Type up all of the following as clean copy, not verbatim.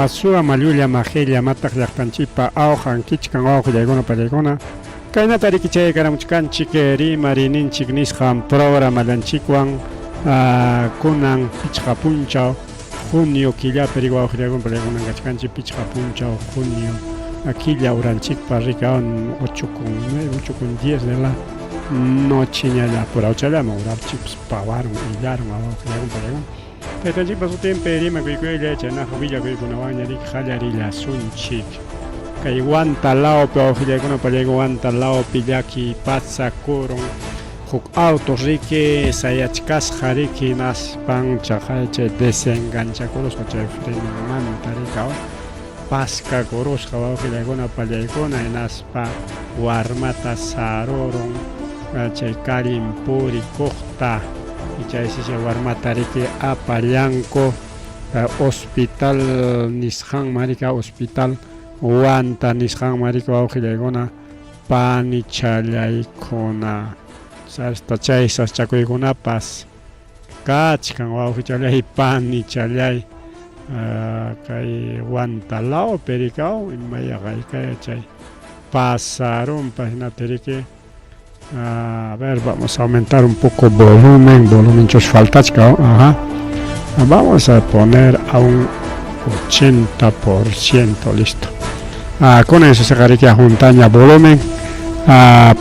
Masua Malulia Magelia Matak Yachtanchipa Aujan Kichkan Aujagona Palegona Kainatari Kiche Karamuchkan Chikeri Marinin Chignisham Programa Lanchikwan Kunan Pichkapunchao Junio Killa Perigua Aujagona Palegona Gachkanchi Pichkapunchao Junio Aquilla Uranchik Parricaon 8 con 10 de la noche ya por Auchala Maurar Chips Pavaron y Yaron Aujagona Palegona Tetanchi pasó tiempo Rima Kuikuya Chana Villa Kuikunawaña Rik Halarilla Sunchik Kaiwanta Lao Peojilaguna Paleguanta Lao Pillaki Patsa Kuron Huk Auto Rike Sayachkas Hariki Nas Pancha Haiche Desengancha Kuros Hache Freno Manta Rikao Pasca Kuros Hawajilaguna Paleguna Naspa Warmata Saroron Hache Karim Puri Kohta y ya ese Warmatariki Apallanco Hospital Nishan Marika Hospital Wanta Nishan Marika Aujilegona Pani Chalay Kona Sasta Chay Sachakuiguna Pas Kachkan Aujijalay Pani Chalay Kai Wanta Lao Pericao en Mayagay Chay pasaron página terike. A ver, vamos a aumentar un poco volumen faltachka, ajá. Vamos a poner a un 80%, listo. Con eso se gariquea juntaña volumen,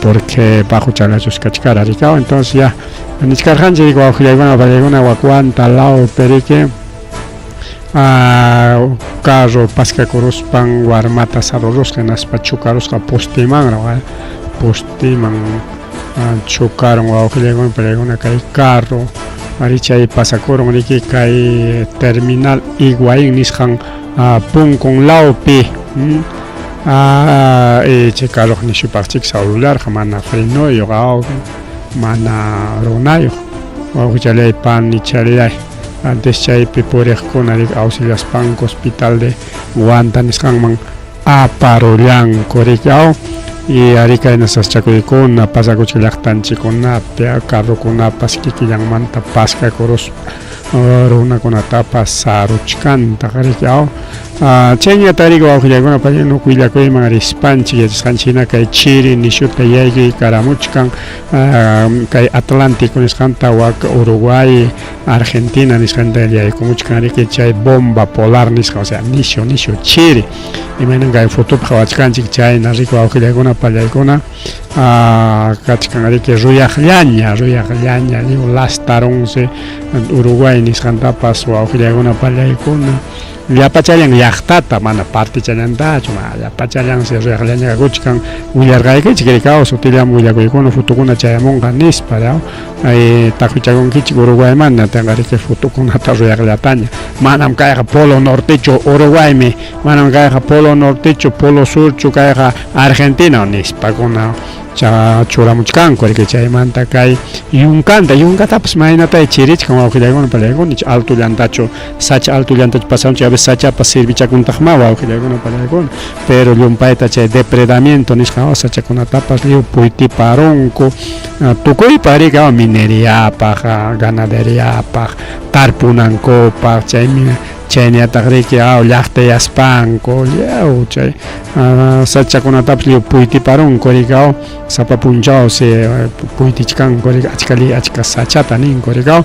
porque bajo chalachos cachcara ricao, entonces ya nichkarhanji digo aujilagona valegona wakuanta lao perique carro pasca coruspan warmata saroros que nas pachucaros ka postiman postiman chocaron o aujilagona valegona kai carro maricha y pasacoron riki kai terminal Higuaín nishan pun con laupi che carro ni chuparchik celular jamana freno yo mana ronayo aujilay pan ni chalay antes chay pipore con auxilias pan hospital de Guanta nishan man aparollan coricao y arica en esas chacuicona pasa cochilactan chicona pea carro con una pasquiki yang manta pasca coros una con tapa saruchcanta caricao chenya tarigo aujilagona paña no cuida que marispanchi y escanchina que chiri nishuta yegi caramuchcan que Atlántico niscanta Uruguay Argentina niscanta y comuchcan que chay bomba polar nisca o sea nisho chiri y menanga foto pawachcanchi chay narico aujilagona pallaicona kachkan que ruyagliaña digo lastaronse Uruguay niscanta paso aujilagona pallaicona ya pachayan yachtata mana parte chayanta chuma ya pachayan se reglanya guchkan uyargai que chikrikao sotilia muyago ikono futukuna chayamonga nispa ya takuchagon kichi Uruguay mana tengari que futukuna ta reglataña manam kaya polo nortecho Uruguay me manam kaya polo nortecho polo sur chukaya Argentina nispa kuna churamuchkan que chaymanta kai yunkata pues mainata chirich como aujilagona palegona alto llantacho sacha alto llantacho pasan a veces sacha para servir con tajmawa aujilagona palegona pero yumpaita che depredamiento nisca sacha con tapas liu puiti paronco tukoi pariga minería paja ganadería paja tarpunanco paja chaynia tagriki llaqta yaspanko liau chay sacha con tapas liu puiti paronco rigao sapapunchao se puitichkan koriga achka sachata nin korigao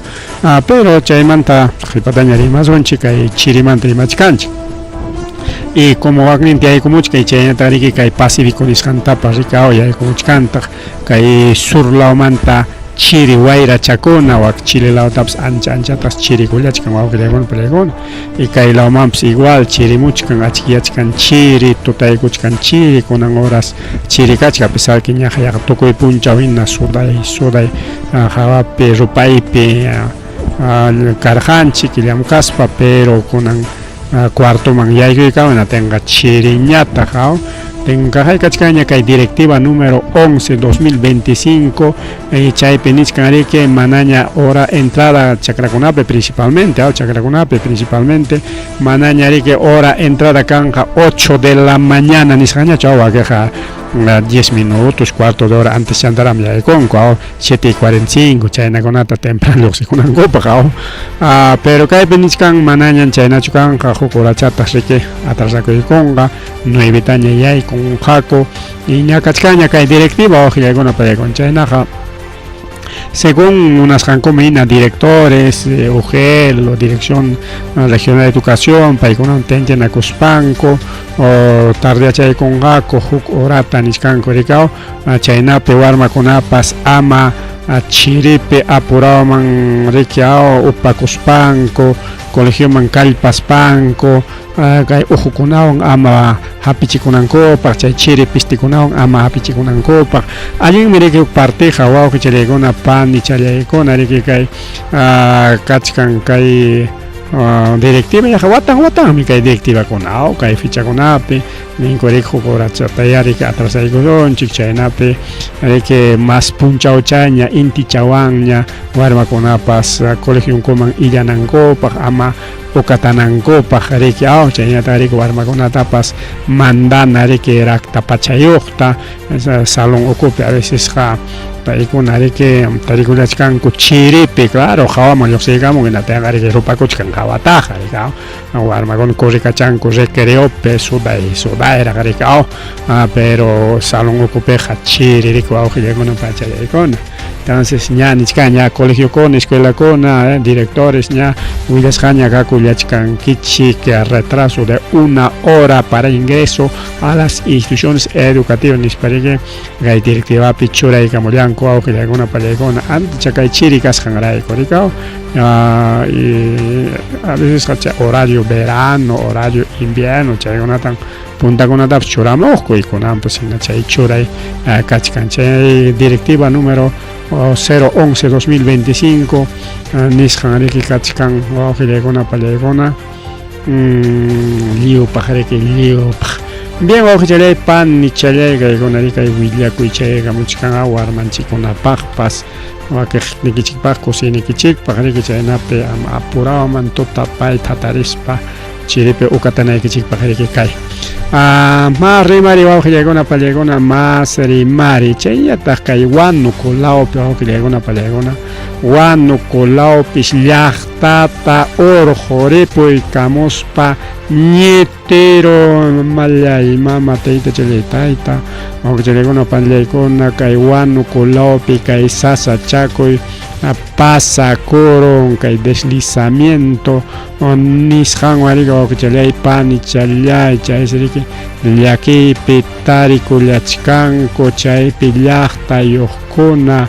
pero chaymanta qhipataña rimaswanchik kay chirimanta rimachkanchik y como waqninti yaykumunchik chayña tariki kay Pacífico nisqantapas rikao yaykumunchkantaq kay sur lawmanta chiri wayra chakuna wak chile lawtapas anchatas chiri kullachkan wawqilaguna paleguna y kay lawmanpas igual chirimuchkan achkiyachkan chiri tutaykuchkan chiri kunan horas chiri kachka a pesar que ñaja yaqa tukuy punchaw hina suday hawapi rupaypi karqanchik llamkaspa pero kunan cuartoman yaykuykawan tenga chiriñata haw tenga haykachkaña kay directiva número 11/2025 chaypi nichkanriki manaña hora entrada chakrakunapi principalmente manaña riki hora entrada kanja 8 de la mañana nisqaña chawa queja 10 minutos, cuarto de hora antes de andar a mi con 7:45 China conata temprano si con copa pero que peniscan manañan China chukan jukura chata que atrás de conga 9 taña y con jaco y ña cachcaña que directiva o que alguna para con China según unas cancominas directores UGEL o Dirección Regional de Educación para con tenten a Cuspanco o tarde chay con gaco juk orata niscanco ricao China pewarma con apas ama a chiripe apuraman riquiao upa Cuspanco Colegio Mancal Paspanco kay ujukunawan ama hapichikunankopak chay chiripistikunawan ama hapichikunankopak allin miriki parte hawawki challaykuna pani challaykuna riki kay kachkan kay directiva yaqa watan kay directiva kunaw kay fichakunapi ninkurik hukurachapayari atrasaykunchik chaynapi riki mas punchawchaña inti chawanña warmakunapas colegionkuman illanankopak ama ukatanankopak riki chaynata riki warmakunatapas mandana riki rakta pachayuqta salón ocupe a veces paykuna riki tarikulachkanku chiripi claro hawaman lluqsiykamun hinata riki rupakuchkan hawataqa riki warmakuna kurikachanku recreope sudayraq riki pero salón ocupeqa chiri riki wawqillaykuna pachayaykuna entonces ña nichkaña colegio con escuela con directores ña willashkaña kakullachkankichik retraso de 1 hora para ingreso a las instituciones educativas nispariki kay directiva churaykamullanku awqillaykuna pallaykuna antes chakay chiri kasqanrayku rikao y a veces horario verano horario invierno chaykunatan puntakunatapas churamuqku ykunanpas hina chay churay kachkan chay directiva número 011-2025 nisqan riki kachkan wawqillaykuna pallaykuna liwpaq riki liwpaq bien wawqillaypan nichallaykaykuna riki willakuy chaykamuchkanqa warmanchikkunapaqpas wakiqnikichikpaq kusinikichikpaq riki chaynapi apuraman tutapay tatarispa chiripi ukatanaykichikpaq riki kay más rimari wawqillaykuna pallaykuna más rimari chayllataq kay wanukulawpi wawqillaykuna pallaykuna wanukulawpish llaqtata urquripuykamuspa ñetero mallay mama tayta chalay tayta wawqillaykuna pallaykuna kay wanukulawpi kay sasa chakuy pasakurun kay deslizamiento nisqan warika wawqillaypani challay chaysriki llakipi tarikullachkanku chaypi llaqta yuqkuna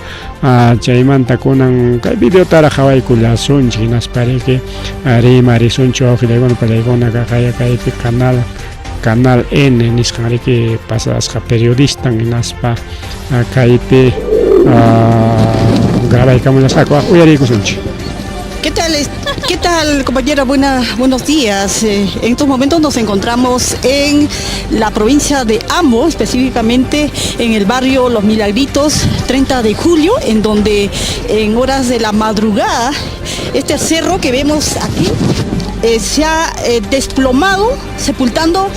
chaymanta kunan kay videotara hawaykullasunchik hinaspariki rimarisunchik wawqillaykuna pallaykuna kaypi canal N nisqan riki pasasqa periodista hinaspa kaypi grabaykamullashqaku uyariykusunchik. ¿Qué tal, compañera? Buenos días. En estos momentos nos encontramos en la provincia de Ambo, específicamente en el barrio Los Milagritos, 30 de julio, en donde en horas de la madrugada, este cerro que vemos aquí se ha desplomado, sepultando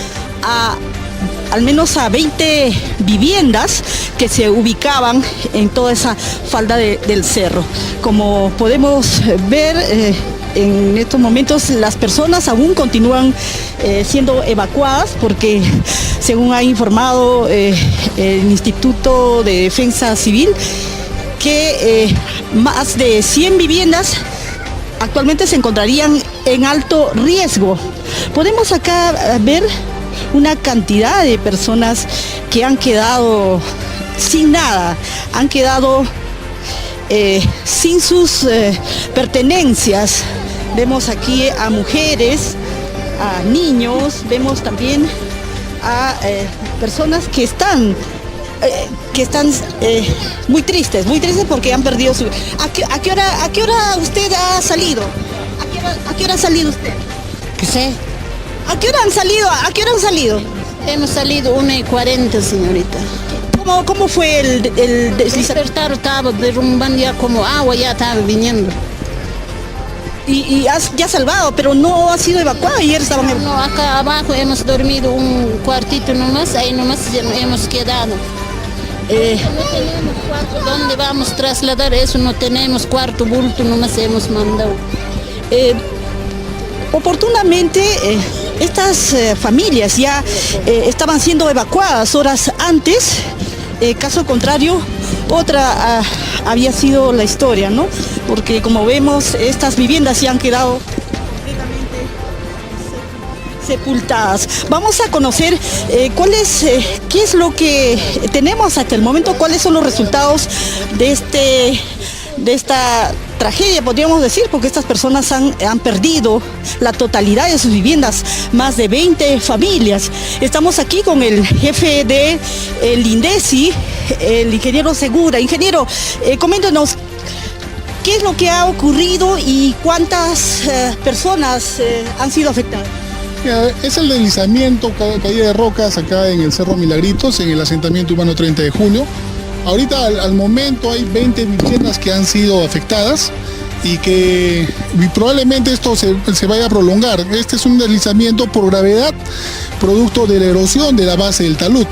al menos a 20 viviendas que se ubicaban en toda esa falda del cerro. Como podemos ver, en estos momentos las personas aún continúan siendo evacuadas porque, según ha informado el Instituto de Defensa Civil, que más de 100 viviendas actualmente se encontrarían en alto riesgo. Podemos acá ver una cantidad de personas que han quedado sin nada, han quedado sin sus pertenencias. Vemos aquí a mujeres, a niños, vemos también a personas que están muy tristes porque han perdido su... ¿A qué hora usted ha salido? ¿A qué hora ha salido usted? ¿Qué sé? ¿A qué hora han salido? Hemos salido 1:40, señorita. ¿Cómo fue el deslizamiento? Despertar, estaba derrumbando ya como agua, ya estaba viniendo. ya salvado, pero no ha sido evacuado. Ayer estaban No, acá abajo hemos dormido un cuartito nomás, ahí nomás hemos quedado. No tenemos cuarto, ¿dónde vamos a trasladar eso? No tenemos cuarto, bulto, nomás hemos mandado. Oportunamente, estas familias ya estaban siendo evacuadas horas antes. Caso contrario, otra había sido la historia, ¿no? Porque como vemos, estas viviendas ya han quedado completamente sepultadas. Vamos a conocer qué es lo que tenemos hasta el momento, cuáles son los resultados de esta tragedia, podríamos decir, porque estas personas han perdido la totalidad de sus viviendas, más de 20 familias. Estamos aquí con el jefe del INDECI, el ingeniero Segura. Ingeniero, coméntanos, ¿qué es lo que ha ocurrido y cuántas personas han sido afectadas? Es el deslizamiento, caída de rocas acá en el Cerro Milagritos, en el asentamiento urbano 30 de junio. Ahorita al momento hay 20 viviendas que han sido afectadas y que probablemente esto se vaya a prolongar. Este es un deslizamiento por gravedad, producto de la erosión de la base del talud.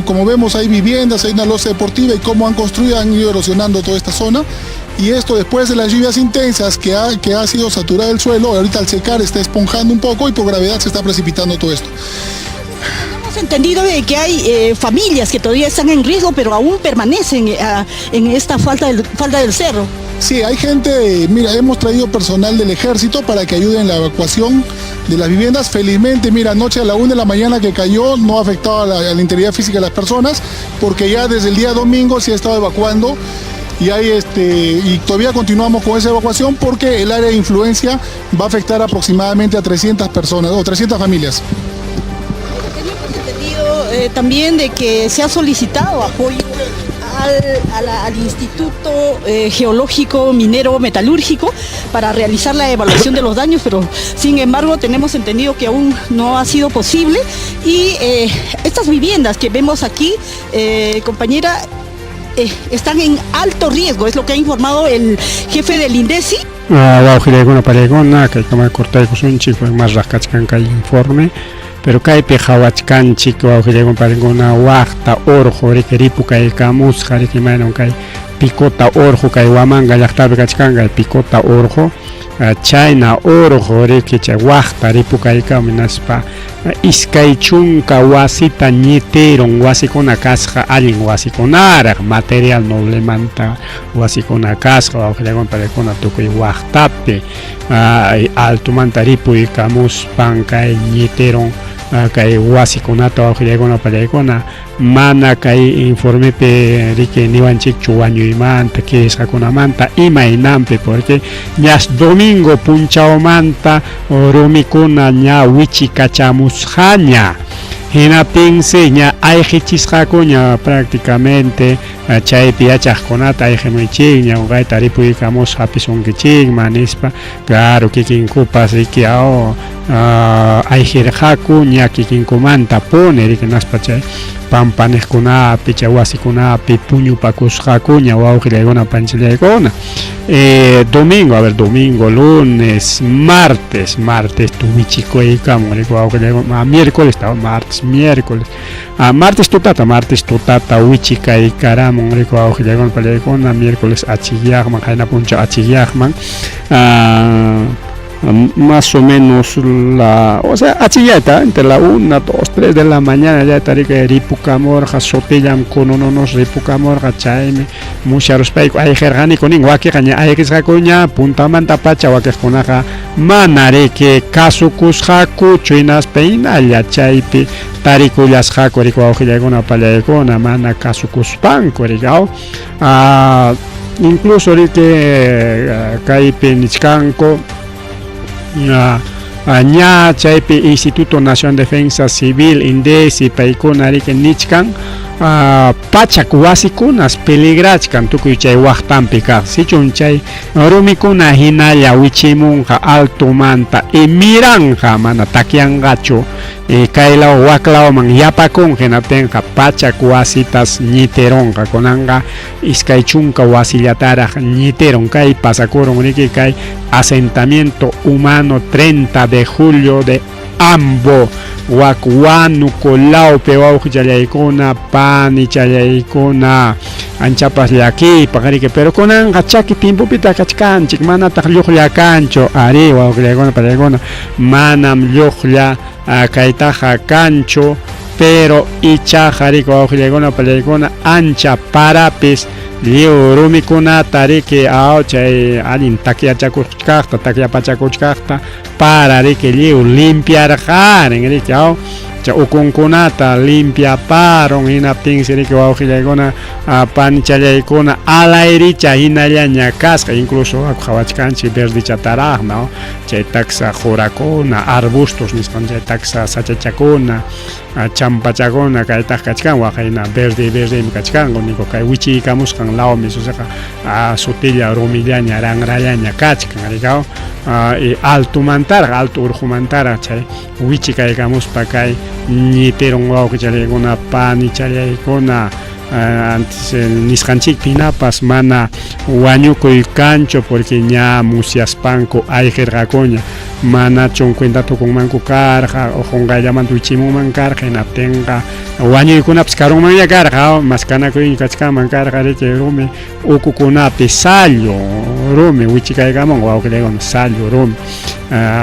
Como vemos, hay viviendas, hay una losa deportiva y cómo han ido erosionando toda esta zona. Y esto después de las lluvias intensas que ha sido saturado el suelo, ahorita al secar está esponjando un poco y por gravedad se está precipitando todo esto. Hemos entendido de que hay familias que todavía están en riesgo, pero aún permanecen en esta falda del cerro. Sí, hay gente, mira, hemos traído personal del ejército para que ayude en la evacuación de las viviendas. Felizmente, mira, anoche a la 1 de la mañana que cayó no ha afectado a la integridad física de las personas, porque ya desde el día domingo se ha estado evacuando y todavía continuamos con esa evacuación porque el área de influencia va a afectar aproximadamente a 300 personas o 300 familias. También de que se ha solicitado apoyo al Instituto Geológico Minero Metalúrgico para realizar la evaluación de los daños, pero sin embargo tenemos entendido que aún no ha sido posible y estas viviendas que vemos aquí, compañera, están en alto riesgo, es lo que ha informado el jefe del INDECI. Informe. Pero kaypi hawachkanchik wawqillaywan parinkuna waqta urqu riqiripu kaykamusqa riqimayman kay pikota urqu kay Huamanga llaqtapi kachkanqa pikota urqu chayna urqu riqi chay waqta ripu kaykami naspa iskay chunka wasita ñitiron wasikuna kasqa allin wasikunaraq material noblemanta wasikuna kasqa wawqillaywan parinkuna tukuy waqtapi altumanta ripuykamuspan kay ñitiron kay wasikunata wawqillaykuna pallaykuna mana kay informepi riki niwanchikchu wañuymanta kirisqakunamanta imaynanpi porque ñas domingo punchawmanta rumikuna ña wichikachamusqaña hinapinsi ña ayqichisqakuña prácticamente chaypi yachaqkunata ayqimuychikña uqayta ripuykamusqa pisunkichikman nispa claro kikinkupas riki ayqirqaku ña kikinkumanta pone riki naspa chay pampaniqkunapi chay wasikunapi puñupakusqakuña wawqillaykuna panchillaykuna domingo, lunes, martes tumichikuykamun riki wawqillaykuna martes tutata wichikaykaramun riki wawqillaykuna pallaykuna miércoles achiyaqman hayna puncha achiyaqman más o menos achillata entre la 1, 2, 3 de la mañana ya tarika ripukamorqa sotillam kunununos ripukamorqa chaymi musharuspayku ayqirqani kunin wakiqa ayqisqakuña puntamanta pacha wakiqkunaqa mana riki kasukusqaku chuynaspa hinalla chaypi tarikullasqaku riki wawqillaykuna pallaykuna mana kasukuspanku rikaw incluso riki kaypi nichkanku ña chaypi Instituto Nacional de Defensa Civil INDECI paykuna riki nichkan pachak wasikunas peligrachkan tukuy chay waqtanpi kaq sichun chay rumikuna hinalla wichimunqa altumanta miranja mana takyanqachu kaylaw waklawman yapakun hinatenqa pachak wasitas ñitironqa kunanqa iskay chunka wasillataraq ñitiron kay pasakurun riki kay asentamiento humano 30 de julio de Ambo wakwanu kolaupe wawqchallaykuna pani challaykuna anchapas llaki pakarike pero kunanqa chaki tiempupita kachkanchik manataq lluqlla kanchu ari wawqillaykuna palaykuna manam lluqlla kaytaqa kanchu pero ichaqa riki wawqillaykuna palaykuna ancha parapis liu rumikunata riki chay allin takyachakuchkaqta takyapachakuchkaqta para riki liu limpiarqarin riki cha ukunkunata limpiaparon hinaptinsi riki wawqillaykuna panichallaykuna alairicha hinalla ñakasqa incluso qhawachkanchik verdichataraq no chay taksa jurakuna arbustos nisqan chay taksa sachachakuna champachakuna kaytaq kachkan waqayna verde kachkanku niku kay wichiykamusqan lawmi susaqa sutilla rumillaña ranrallaña kachkan rikaw altumantaraq altu urqumantaraq chay wichikaykamuspa kay ñitiron wawqichallaykuna panichallaykuna antes nisqanchik pinapas mana wañukuy kanchu porque ña musyaspanku ayqirqakuña mana chunkuenta tukunmanku karqa o qunqayllaman wichimunman karqa hinaptinqa wañuykunapas karunmanña karqa maskanakuy kachkanman karqa riki rumi ukukunapi sallo rumi wichikaykaman wawqillaykuna sallo rumi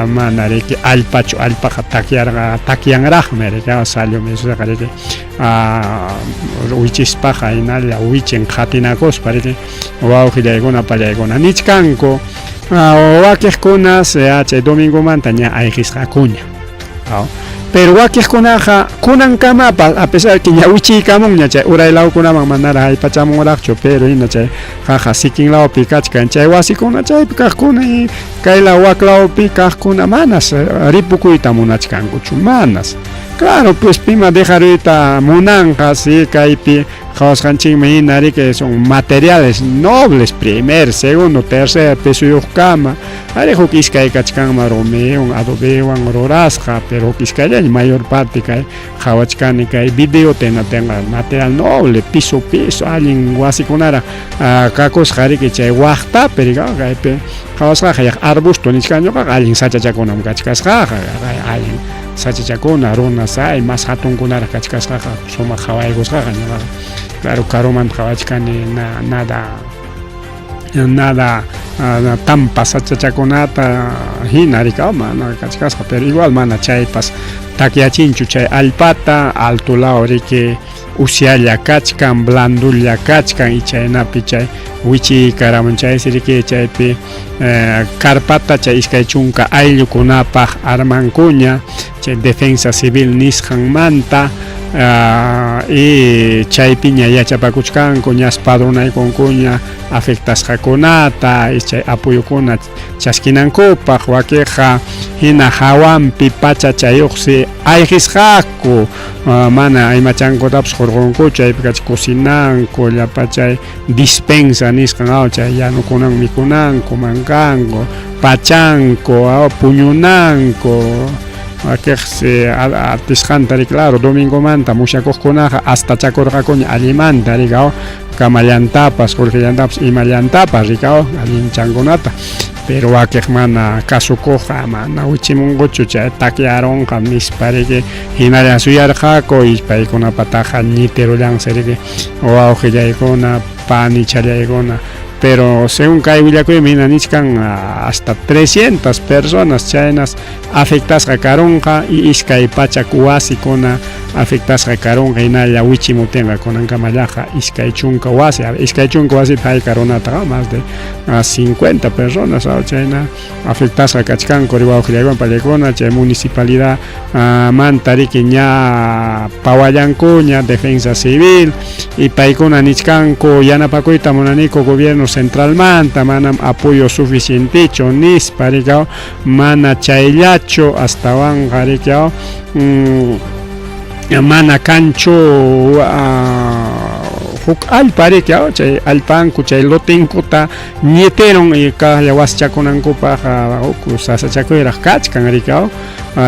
mana riki allpachu allpaqa takyanraqmi riki sallo misusaqa riki wichispaqa hinalla wichin qhatinakuspa riki wawqillaykuna pallaykuna nichkanku wakiqkunas chay domingomanta ña ayqisqakuña pero wakiqkunaqa kunankamapas a pesar que ña wichiykamunña chay uraylawkunaman manara aypachamunraqchu pero hina chay qaqa sikinlawpi kachkan chay wasikuna chaypi kaqkuna kayla waklawpi kaqkuna manas ripukuyta munachkankuchu manas claro pues pima dejarita munanqa si kaypi qhawasqanchikmi hina riki son materiales nobles primer segundo tercer pisuyuqkama ari huk iskay kachkanma rumiwan adobewan rurasqa pero huk iskallaña mayor parte kay qhawachkani kay video tenga material noble piso allin wasikunara kakusqa riki chay waqtapi rika kaypi qhawasqaqa yaq arbusto nishkanñuqa allin sachachakunam kachkasqaqa allin sachachakuna runa say mas hatunkunara kachkasqaqa sumaq qhawaykusqaqa ñuqaqa claro karumanta qhawachkani nada tampa sachachakunata hina rika mana kachkasqa pero igual mana chaypas takyachinchu chay allpata alto law riki usyalla kachkan blandulla kachkan y chaynapi chay wichikaramun chaysi riki chaypi karpata chay iskay chunka ayllukunapaq armankuña chay defensa civil nisqanmanta y chaypiña yachapakuchkanku ña espadronaykunkuña afectasqakunata y chay apuyukuna chaskinankupaq wakiqa hina hawanpi pacha chayuqsi ayqisqaku mana aymachankutapas hurqunku chaypi kach cocinanku llapa chay dispensa nisqan chay yanukunan mikunanku mankanku pachanku puñunanku wakiqsi artisqanta claro domingomanta mushakuqkunaqa hasta chakurqakuña allimanta rika kamallantapas qurqillantapas imallantapas rika allinchankunata pero wakiq mana kasukuqa mana wichimunquchu chay takyaronqa nispa riki hinalla suyarqaku y paykunapataqa ñitirullansi riki wawqillaykuna panichallaykuna pero según kay willakuymi hina niskan hasta 300 personas chaynas afectasqa karunqa y iskay pachak wasikuna afectasqa karunqa hinalla wichimutinqa kunankamallaqa iskay chunka wasi hay karunataqa más de 50 personas chayna afectasqa kachkanku riwawqillaykuna pallaykuna chay municipalidad manta riki ña pawallankuña defensa civil y paykuna nichkanku yanapakuyta munaniku gobierno centralmanta manam apoyo suficientecho nispa rika mana chayllachu hastawanqa rika mana kanchu huk alpari que chay alpanku chay lotinkuta nieteron y kahya waschakunankupaj sasachakuyra kachkan rikao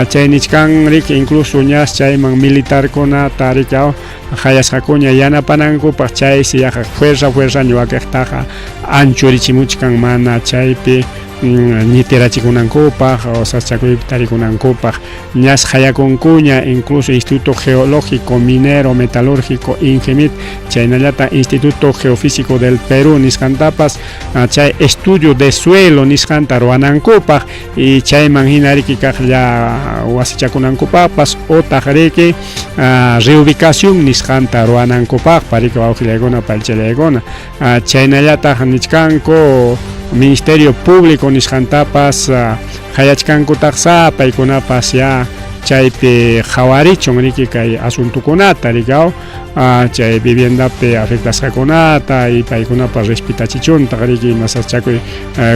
chay nichkan rik incluso ñas chayman militar kunata rikao hayasqakuña yanapanankupaj chay siyaqa fuerza ñuwakaqtaqa anchurichimuchkan mana chaypi niterachikunankupak o sachakuytarikunankupak ñas hayakunkuña incluso Instituto Geológico Minero Metalúrgico Ingemit chaynallata Instituto Geofísico del Perú nisqantapas chay estudio de suelo nisqanta ruwanankupak y chayman hinariki kaqlla wasichakunankupapas otaq riki reubicación nisqanta ruwanankupak parika wawqillaykuna palchallaykuna chaynallataq nichkanku Ministerio Público nisqantapas hayachkankutaqsa paykunapas ya chaypi hawarichon riki kay asuntukunata rikao chay viviendapi afectasqakunata y paykunapas respetachichunta riki masaschakuy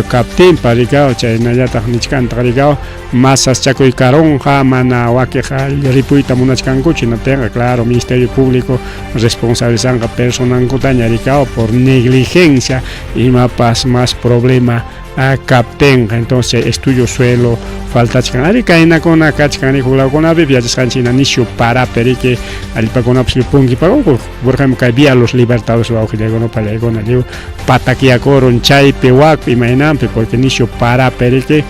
kaptinpa rikao chaynallataq nichkanta rikao masaschakuy karonqa mana wakiqa ripuyta munachkankuchu natenqa claro Ministerio Público responsabilizanqa personankutaña rikao por negligencia imapas más problema capten entonces estudio suelo falta chican ari kaina kona kachkani hula kona viajes kanchina nishu para perike alipakona pungi pago por ejemplo que vía los libertados va ojile kono pale kona liu patakia koron chai pewak imainampe porque nishu para perike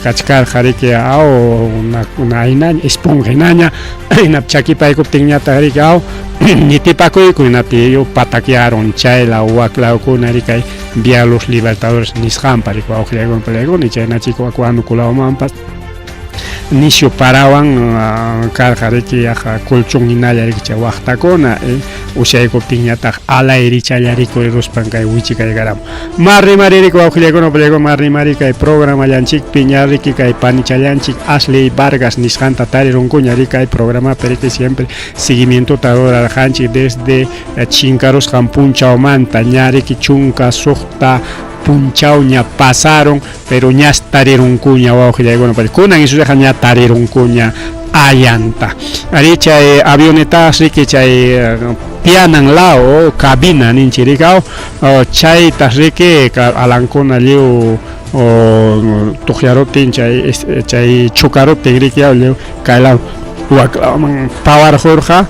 kachkar harike ao una ina esponja inaña inapchaki paiko tiñata harike ao nitipako kuinapi yo patakiaron chai la wakla kona rikai vía los libertadores nisqan pariko ojile kono pale kona chayna chico cuando kulawmanpas nishu parawan karjariki aja colchón inallariki chay waqtakuna ushaykuptin ñataq alayrichallarik ruspan kay wichikay garam marrimaririki wawqillaykuna payqa marrimari kay programa llanchikpi ñarriki kay panichallanchik Ashley Vargas nisqanta tarirunkuña kay programa periki siempre seguimiento tarurarqanchik desde Chinkarusqan Punchaumanta ñariki chunka suqta punchauña pasaron pero ña tarirunkuña wawqillaykuna pari kunan isuqa ña tarirunkuña allanta ari chay avionetas riki chay pianan lao cabina ninchirikao chay tasriki alankuna liu tuqyarutin chay chukarutin rikiao liu kaylaw waklaman pawar jorja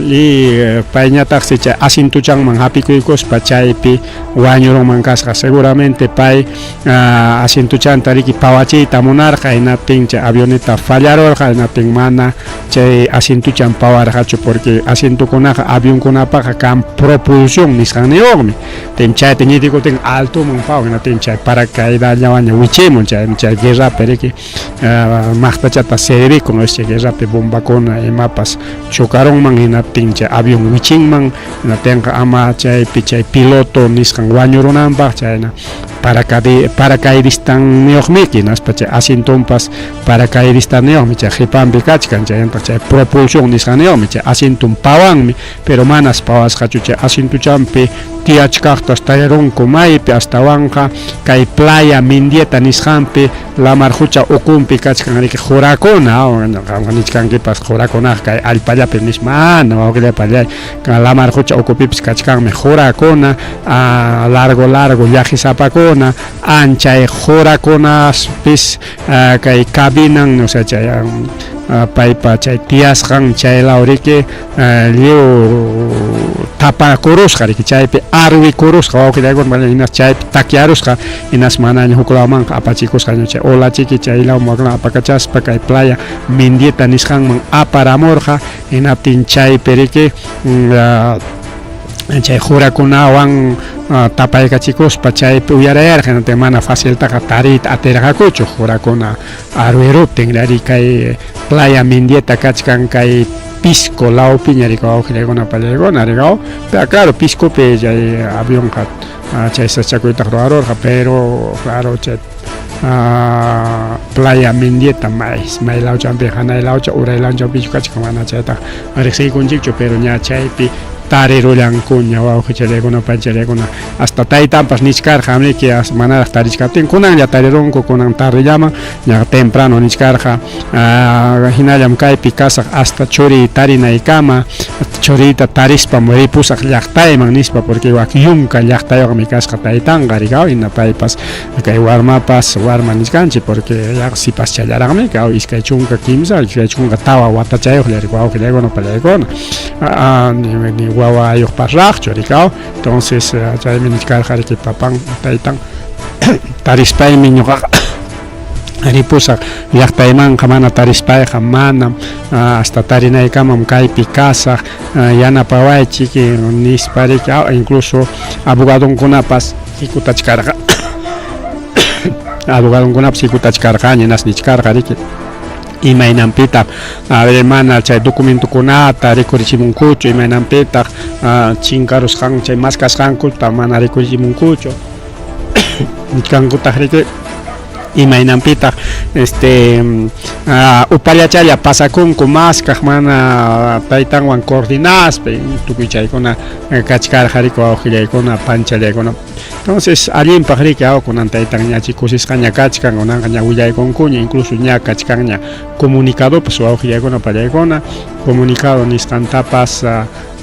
y payñataq sicha asintuchanman hapikuykuspa chaypi wañuronman kasqa seguramente pay asintuchanta riki pawachiyta munarqa hinaptin chay avioneta fallarorqa hinaptin mana chay asintuchan pawarqachu porque asintukunaqa avionkunapaqa kan propulsión nisqanniyuqmi tin chayta ñitikutin altuman pawan hinaptin chay paracaidallawña wichimun chay guerrapi riki maqtachata servikun chay guerrapi bombakuna imapas chukaron man hinaptin chay avión wichinman natenqa ama chaypi chay piloto nisqan wañurunanpaq chayna paracaidistanniyuqmiki naspa chay asintumpas paracaidistanniyuqmi chay qipanpi kachkan chayanta chay propulsión nisqanniyuqmi chay asintun pawanmi pero manas pawasqachu chay asintuchanpi tiachkaqtas tarirunku maypi astawanqa kay playa Mindieta nisqanpi lamar hucha ukunpi kachkan riki jurakuna nichkankipas jurakunaqa kay allpallapi nismana wawqillapallay lamar hucha ukupipis kachkanmi jurakuna largo llagisapakuna anchay jurakunaspis kay cabinan o sea chay paypa chay tiasqan chaylaw riki liu tapakurusqa riki chaypi arwikurusqa wawqillaykuna inas chaypi takiarusqa inas manaña huklawmanqa apachikusqaña chay ola chiki chaylaw wakla apakachaspa kay playa Mindieta nisqanman aparamurqa hinaptin chaypi riki chay jurakunawan tapaykachikuspa chaypi uyarayarqa mana faciltaqa tariyta atirqakuchu jurakuna arwiruptin lari kay playa Mindieta kachkan kay Pisco lawpi ñarika wawqillaykuna pallaykuna rikao pero claro Piscopi chay avionqa chay sachakuyta ruwarurqa pero claro chay playa Mindieta may lawchanpi hanay lawcha uray lawchanpi kachkan mana chayta riqsiykunchikchu pero ña chaypi tarirullankuña wawqichallaykuna panchallaykuna hasta taytanpas nichkarqa amniki manaraq tarishkaptin kunanlla tarirunku kunan tarrillaman ña temprano nichkarqa hinallam kaypi kasaq hasta churi tarinaykama churita tarispa ripusaq llaqtayman nispa porque wak yunka llaqtayuqmi kasqa taytanqa rikaw hina paypas kay warmapas warma niskanchik porque sipas challaraqmi kaw iskay chunka kimsa iskay chunka tawa watachayuqlla wawqillaykuna pallaykuna ni wawayuqpas raqchu rikaw entonces chaymi nichkarqa riki papan taytan tarispaymi ñuqaqa ripusaq llaqtaymanqa mana tarispayqa manam hasta tarinaykamam kaypi kasaq yanapawaychik nispa riki incluso abogadonkunapas hikutachkarqa abogadonkunapas hikutachkarqaña nas nichkarqa riki imaynampitaq mana chay documentokunata rikurichimunkuchu imaynampitaq chinkarusqan chay maskasqankuta mana rikurichimunkuchu nichkankutaq riki imaynampitaq upallachalla pasakunku maskaq mana taytanwan coordinaspe tukuy chaykuna kachkarqa riki wawqillaykuna panchallaykuna entonces allinpaq riki kunan taytan ña chikusisqaña kachkan kunanqa ña willaykunkuña incluso ña kachkanña comunicadopas wawqillaykuna pallaykuna comunicado nisqantapas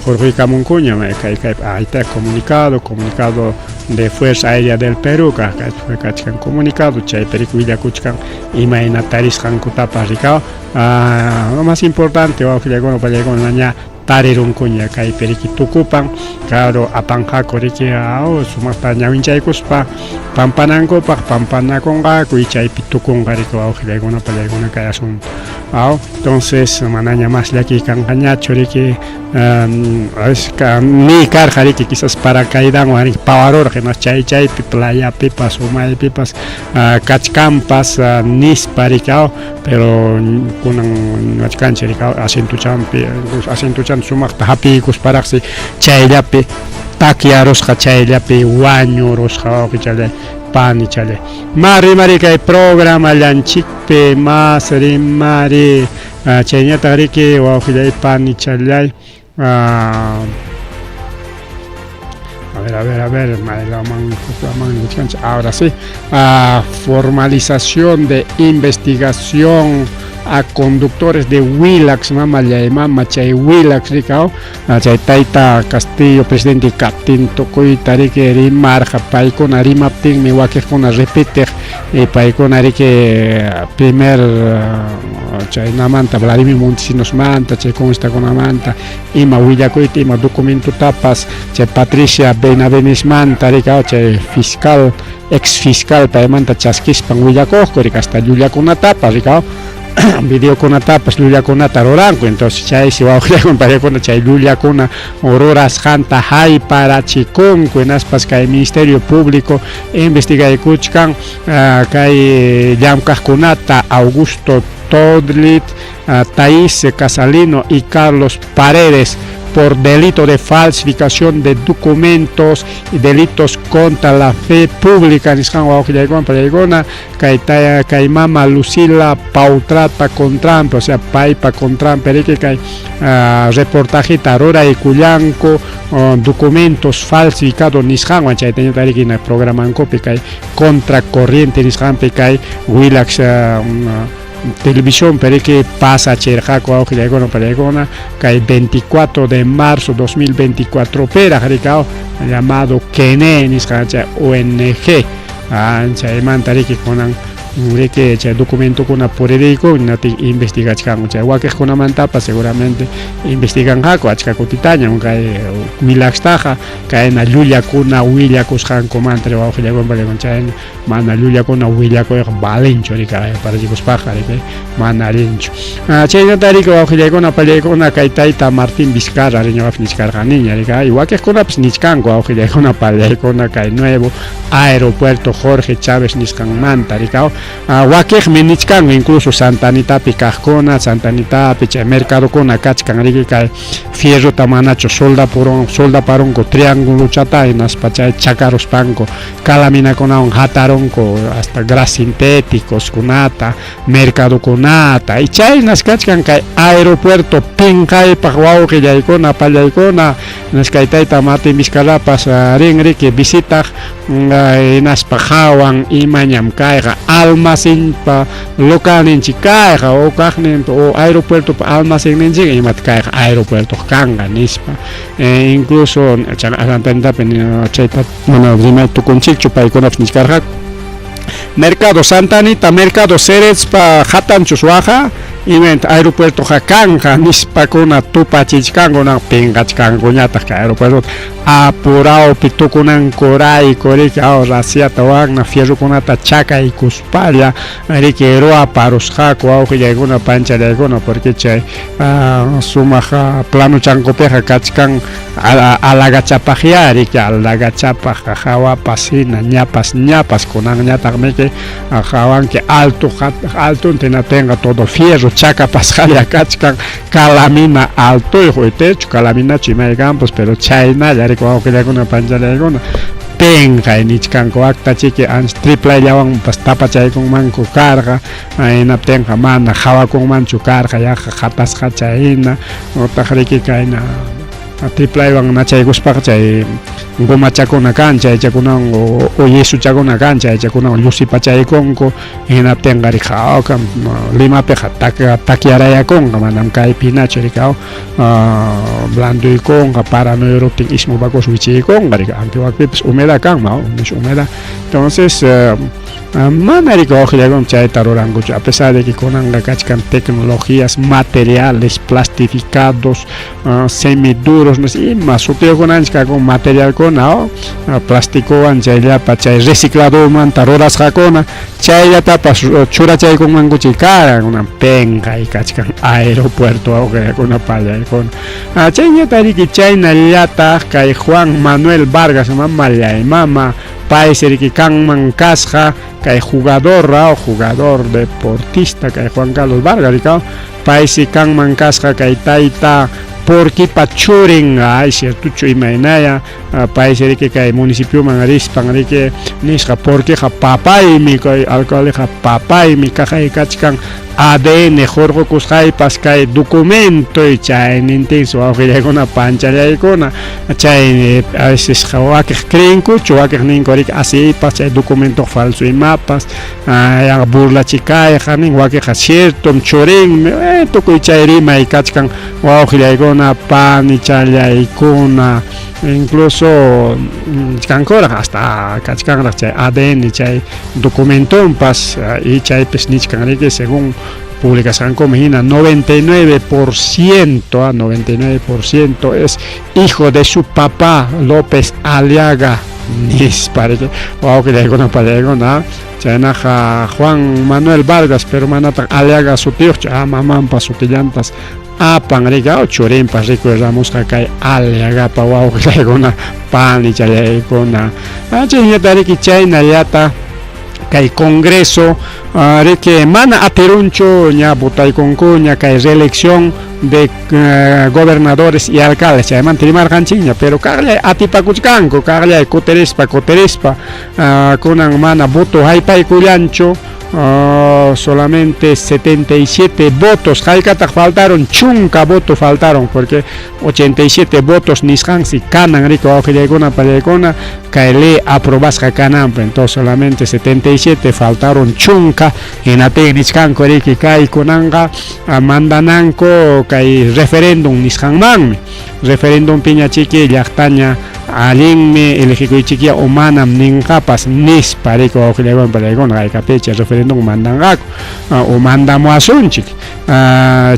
Jorge ahí está comunicado de Fuerza Aérea del Perú, que comunicado, chay pericuilla kuchkan, imaina tariskan kutapa ricao, lo más importante, o que llegó para llegar a la tarirun kunya kai perikitukupan, claro, apanjako riki ao, sumasta ñawinchaykuspa, pampanakonga, kuichay pitukunga riko ao, que llegó para llegar a asun. Entonces, manaña más ya que cangañacho riki, ni carga riki quizás para caída o harik pavaror que nos chay playa pipas umay pipas kachkampas nisparicao pero kunan nachkanche rikao acentuchan sumak tahapikus paraxi chayllapi takiarosqa chayllapi wañurosqa kichale pani chale mari kay programa llanchikpi mas rimari chayñata riki wawqillay pani chalay a ver, ahora sí, formalización de investigación a conductores de Willax, mama chay Willax ricao, chay Taita Castillo, presidente Captin, Tocoy Tarike Rimarja, Paikon Arimaptin, mi wakeh con repetir, y Paikon Arike primer chay namanta, Vladimir Montesinos manta, chay con esta con amanta, ima Willacoit, ima documento tapas, chay Patricia Benavenis manta, ricao, chay fiscal, ex fiscal, paimanta chasquispan Willacoco, hasta Julia con una tapa, ricao. Video con tapas lulia con taroranco entonces chay si va a comparar con chay lulia con auroras janta hay para chicón con aspas que el Ministerio Público investiga de Kuchkan que Yamkaskunata Augusto Todlit Thais Casalino y Carlos Paredes por delito de falsificación de documentos y delitos contra la fe pública. Mama Lucila Pautrata con Trump, o sea, Paipa con Trump, reportaje Tarora y Cuyanco, documentos falsificados Nishan, en el programa en copia contra corriente Nishan, Willax. Televisión pero que pasa Cherjaco a Ojilegona Palegona que el 24 de marzo 2024 pera llamado Kene ONG Mantariki Conan que el documento con apurerico investigación guaques con amantapa seguramente investigan jaco achka cotitaña un Willax taja que en Lulia kuna Willa cusjan comantre o Ojilegona Palegona mana Lulia kuna Willa co balincho para chicos pájaros mana lincho chayna tariko Ojilegona Palegona Taita Martín Vizcarra riño Vizcarra niña igual que con Apsnichkango Ojilegona Palegona nuevo aeropuerto Jorge Chávez Niscan Manta Wakej Minichkan incluso Santanita Picajcona Santanita Piche Mercado con Kachkan riki kay fierro tamanacho soldaparonko triángulo chata hinaspa chay chakaruspanko kalaminakunawan hataronko hasta gras sintéticos kunata mercado kunata y chay naskachkan kay aeropuerto pinkaypaq wawqillaykuna pallaykuna naskaytayta mati miskalapas rinriki visitaq hinaspa hawan imañam kayqa almacenpa localninchik kayqa o kaqninpa o aeropuerto almacenninchik imat kayqa aeropuerto kanga nispa incluso chaypi chayta mana rimay tukunchikchu paykunapas niskarqa mercado Santa Anita mercado Cerespa hatanchus waja event aeropuerto hakanja nispakuna tupachichkankuna pinkachkankuñataq ka aeropuerto apurado pitukunan koray koriki rasiata waqna fierrukunata chakaykuspalla riki ruwa parusqaku wawqillaykuna panchallaykuna porque chay sumaq plano chankupiqa kachkan alagachapaqya riki alagachapaq hawapas hina ñapas kunan ñataq miki hawanki alto tenga todo fierro chaka pasjalla kachkan calamina alto y calamina chimay campos pero chayna yariko wawqillaykuna panchallaykuna penqa nichkanku akta chiki ans triple llawan pas tapachaykunmanku karqa hinaptinqa mana hawakunmanchu karqa yaqa hatasqa chayna utaq riki kayna triplaywan nachaykuspaqa chay gomachakuna kan chaychakunawan o yesuchakuna kan chaychakunawan llusipachaykunku hinaptinqa rikhaw limapiqa takyarayakunqa manam kaypinachu rikaw blanduykunqa paranuyuruptin ismupakus wichiykunqa rika antiwakpipas humedad kanma nish humedad entonces mana rikawaqllaykuna chayta rurankuchu a pesar de que kunanqa kachkan tecnologías materiales plastificados semiduros ima sutiyukunanchik kakun materialkuna plastikuwan chayllapa chay recicladormanta rurasqakuna chayllatapas churachaykunmankuchik karan penqay kachkan aeropuerto wawqillaykuna pallaykuna chayñata riki chaynallataq kay Juan Manuel Vargas mamallay mama país riki kanman kasqa kay jugador deportista kay Juan Carlos Vargas rikaw país kanman kasqa kay tayta porque pachurin ay ciertucho imaynaya país riki kay municipio man rispan riki nisqa porque papaymi kay alcalde papaymi kaqay kachkan ADN jorqokusqaypas kay documento y chaynintinsi wawqillaykuna panchallaykuna chay a veces wakiq creenkuchu wakiq ninku riki asiypas chay documento falso imapas burlachikayqa nin wakiqa ciertom churinmi tukuy chay rimay kachkan wawqillaykuna panichallaykuna incluso kankuraq hasta kachkanraq chay ADN chay documentonpas y chaypis nichkan riki según publicación hina 99% es hijo de su papá López Aliaga nispariki wawqillaykuna pallaykuna chaynaqa Juan Manuel Vargas pero manata Aliaga sutiyuqchu mamanpas sutillantas apan rika churinpas rikuyrramusqa kay Aliagapa wawqillaykuna panichallaykuna chayñata riki chaynallata kay congreso riki mana atirunchu ña votaykunku ña kay reelección de gobernadores y alcaldes chaymanta rimarqanchikña pero kaqllay atipakuchkanku kaqllay kuterispa kunan mana voto haypaykullanchu solamente 77 votos haykataq faltaron chunka voto faltaron porque 87 votos nisqansi kanan riki wawqillaykuna pallaykuna kay ley aprobasqa kananpa entonces solamente 77 faltaron chunka hinapik nisqanku riki kay kunanqa mandananku kay referéndum nisqanmanmi referéndum piñachiki llaqtaña allinmi elegikuychikya o manam ninqapas nispa riki wawqillaykuna pallaykuna kaykapicha referéndum mandanqaku o mandamuasunchik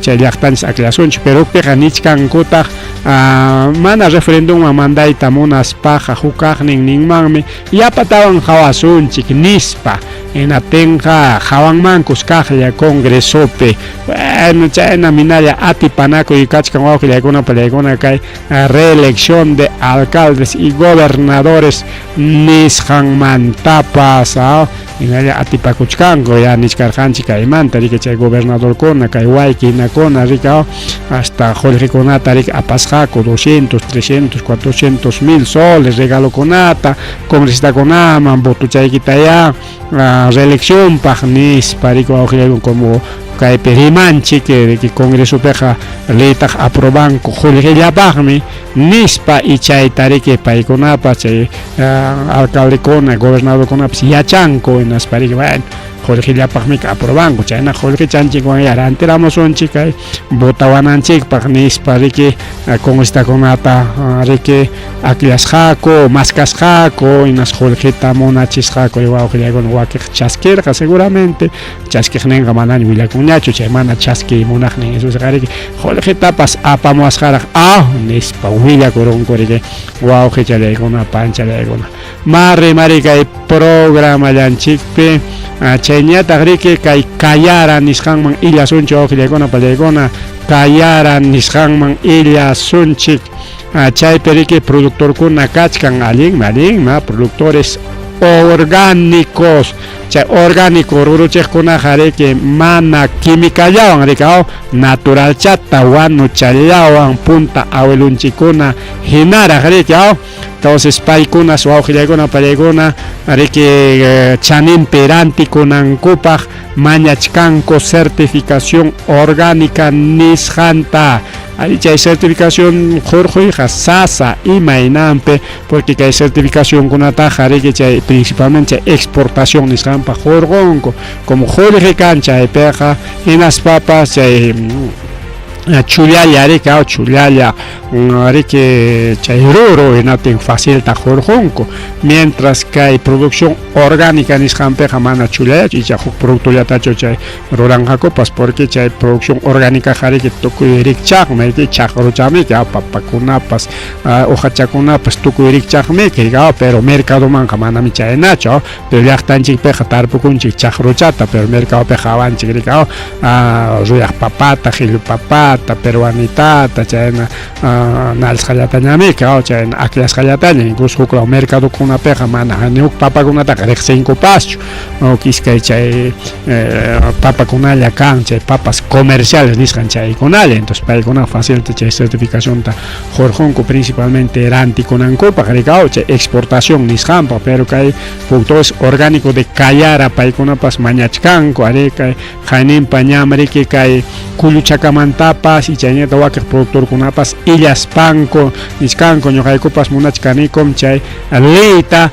chay llaqtanchis aclasunchik pero piqa nichkankutaq mana referéndum mandayta munaspaqa hukaqnin ninmanmi yapatawan hawasunchik nispa inatenqa hawanmancos kaqlla congresopi bueno chayna minalla atipanakuy kachkan wawqillaykuna pallaykuna kay reelección de alcaldes y gobernadores nisqanmantapas minalla atipakuchkanku ya niskarqanchik kaymanta rika chay gobernadorkuna kay waykinakuna rika hasta jorgekunata rika apasqaku 200, 300, 400 mil soles regalokunata congresista-kunaman votuchaykita ya reelección paq nispa rika wawqillaykuna como kaypi rimanchik que congreso peqa leytaq aprobanku jorgellapaqmi nispa y chayta riki paykunapas chay alcaldekuna gobernadorkunapas yachanku hinaspa riki bueno jorgellapaqmi aprobanku chayna jorge chanchikwan rantiramasunchik kay votawananchikpaq nispa riki congresista-kunata riki akillasqaku maskasqaku hinas jorgeta munachisqaku wawqillaykuna wakiq chaskirqa seguramente chaskiqninqa manami willakunñachu chay mana chaski munaqnin eso riki jorgetapas apamuasqaraq nispa willakurunku riki wawqichallaykuna panchallaykuna mari kay programallanchikpi chayñataq riki kay kayara nisqanman illasunchik wawqillaykuna pallaykuna kayara nisqanman illasunchik chaypi riki productorkuna kachkan allinma productores orgánicos chay orgánico ruruchiqkunaqa riki mana quimicallawan riki natural chata wanuchallawan punta abuelunchikuna hinaraq riki entonces paykunas wawqillaykuna pallaykuna riki chaninpi rantikunankupaq mañachkanku certificación orgánica nisqanta chay certificación jorjuyqa sasa imaynanpi porque kay certificación kunataqa riki chay principalmente chay exportación nisqanpa jorqonku como jorge kan chaypiqa hinaspapas chay chullalla riki chullalla riki chay ruru hinatin facilta jorqonku mientras kay producción orgánica nisqanpiqa mana chullallachu y chay huk productollatachu chay ruranqakupas porque chay producción orgánica riki tukuy rikchaqmi riki chaqruchaqmi papakunapas uhachakunapas tukuy rikchaqmi pero mercadomanqa manami chaynachu pero llaqtanchikpiqa tarpukunchik chaqruchata pero mercadopiqa awanchik riki ruyaq papata qhillu papata peruanitata chayna nalsqallatañamika chayna akillasqallataña incluso huklaw mercadokunapiqa mana ni huk papakunataqa riqsinkupaschu kiskay chay papakunalla kan chay papas comerciales nisqan chaykunalla entonces paykuna facilita chay certificacionta jorqonku principalmente rantikunankupaq rikaw chay exportación nisqanpa pero kay productores orgánicos de kayara paykunapas mañachkanku ari kay hayninpa ñam riki kay kulluchakamantapas y chayñata wakiq productorkunapas illaspanku nisqanku ñuqaykupas munachkanikum chay leyta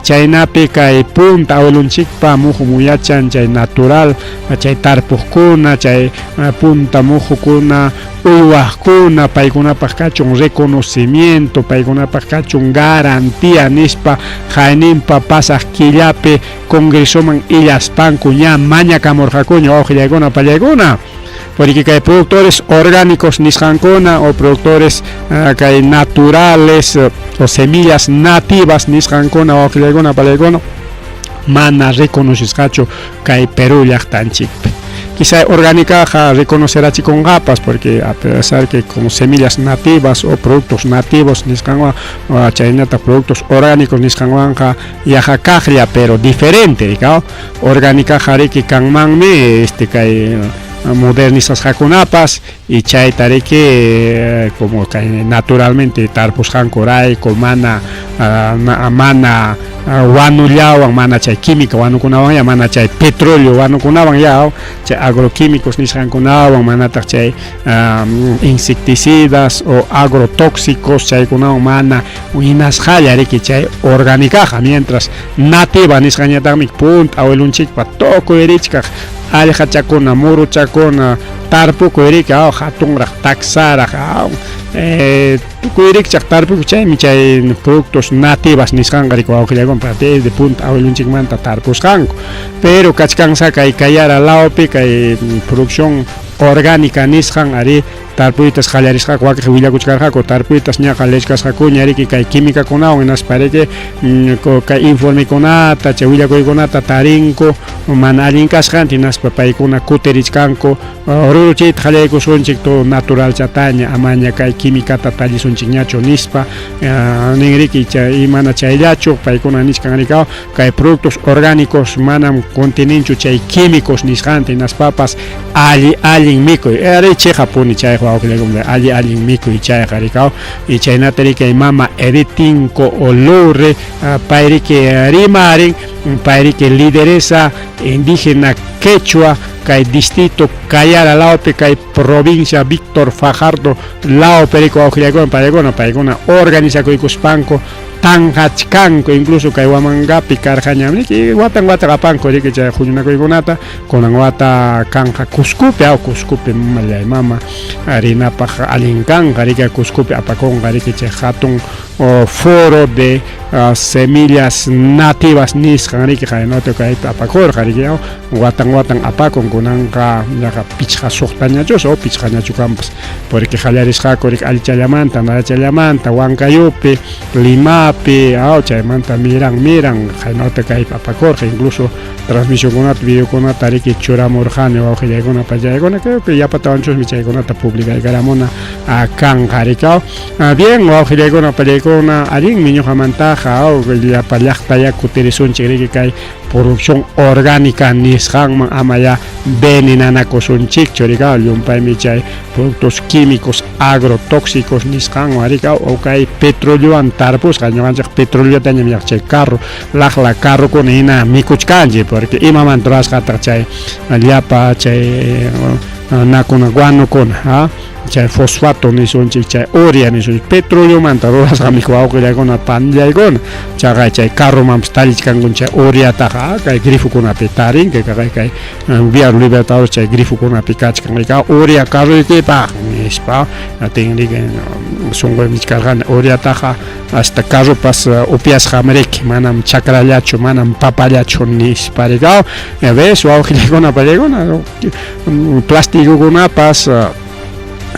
chaynapi kay punta abuelunchikpa muhu muyachan chay natural chay tarpuqkuna chay punta muhukuna uywaqkuna paykunapaq kachun reconocimiento paykunapaq kachun garantía nispa hayninpa pasaq killapi congresoman illaspanku ña mañakamurqakuña wawqillaykuna pallaykuna porque kay productores orgánicos nisqankuna o productores kay naturales o semillas nativas nisqankuna wawqillaykuna pallaykuna mana reconocisqachu kay Perú llaqtanchikpi quizá orgánica reconocerachikунqapas porque a pesar que como semillas nativas o productos nativos nisqanwan chaynata productos orgánicos nisqanwanqa yaqa kaqlla pero diferente rika orgánica riki kanmanmi kay modernizasqakunapas y chayta riki como naturalmente tarpusqankurayku mana wanullawan mana chay química wanukunawan ya mana chay petróleo wanukunawan ya chay agroquímicos nisqankunawan manataq chay insecticidas o agrotóxicos chaykunawan mana winasqalla riki chay orgánicaqa mientras nativa nisqañataqmi punta abuelunchikpa tukuy richkaq allqachakuna muruchakuna tarpukuy riki hatunraq taksaraq tukuy rikchaq tarpuku chaymi chay productos nativas nisqanqa riki wawqillaykuna desde punta abuelunchikmanta tarpusqanku pero kachkansa kay kayara lawpi kay producción orgánica nisqan ari tarpuitas hallarisqa waqaq willakuchkarqaku tarpuitas ña qallechkasqaku ñariki kay químicakunawan hinaspariki kay informekunata chay willakuykunata tarinku mana allin kasqanta hinaspa paykuna kutirishkanku ruruchayta qallaykusunchik to natural chataña amaña kay quimicata tallisunchikñachu nispa ninriki chay imana chayllachu paykuna nishkanrikaw kay productos orgánicos manam contininchu chay químicos nisqanta hinaspapas allin mikuy ari chayqapuni chay wawqillaykumanta allin mikuy chayqa rikaw y chaynata kay mama Editinko Olurre payriki rimarin payriki lideresa indígena quechua kay distrito Cayara Laupe kay provincia Víctor Fajardo Laupe riko wawqillaykumanta paykuna organizakuykuspanku tanqachkanku incluso kay Huamangapi karqañamniki watan qapanku riki chay huñunakuykunata kunan wata kanja Cuscupi mama rinapaq allin kanqa riki Cuscupi apakunqa riki chay hatun foro de semillas nativas nisqan riki qaynota kayta apakurqa riki watan apakun kunanqa ñaqa pichqa suqtañachus o pichqañachu kanpas porque hallarisqaku riki Allichallamanta Narachallamanta Huancayupi Limapi chaymanta miran qaynota kaypa apakurqa incluso transmisionkunata videokunata riki churamurqani wawqillaykuna pallaykuna creo que yapatawanchusmi chaykunata publicaykaramuna kanqa rikaw bien wawqillaykuna pallaykuna allinmi ñuqamantaqa llapa llaqtaya kutirisunchik riki kay producción orgánica nisqanman amaya venenanakusunchikchu rikaw llumpaymi chay productos químicos agrotóxicos nisqanwan rikaw o kay petroleowan tarpusqa ñuqanchik petroleotañam chay carro laqla carrokuna hina mikuchkanchik porque imamanta rurasqataq chay llapa chay nakuna guanukuna chay fosfato nisunchik chay urea nisunchik petroleomanta rurasqa wawqillaykuna panllaykuna chaqa chay carromanpas tallichkankuna chay ureataqa kay grifokunapi tarinki kay vía Libertadores chay grifokunapi kachkanrika urea carroykipaq nispa tinriki sunquymi karqani ureataqa hasta carropas upiasqamriki manam chakrallachu manam papallachu nispa rikaw ves wawqillaykuna pallaykuna plastikukunapas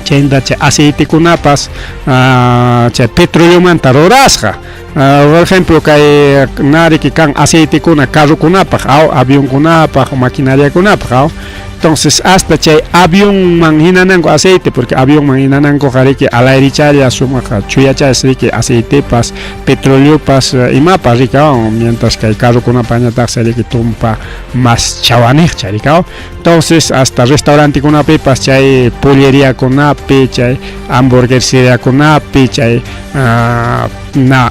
chayta chay aceitekunapas chay petroleomanta rurasqa por ejemplo kay nariki kan aceitekuna carrokunapaq avionkunapaq maquinariakunapaq entonces hasta chay avionman hinananku aceite porque avionman hinananku qariki al airichalla sumaqa chuyachas riki aceitepas petroleopas imapas rikaw mientras kay carrokunapañataq riki tumpa mas chawaniqcha rikaw entonces hasta restaurantekunapipas chay polleriakunapi chay hamburgueseriakunapi chay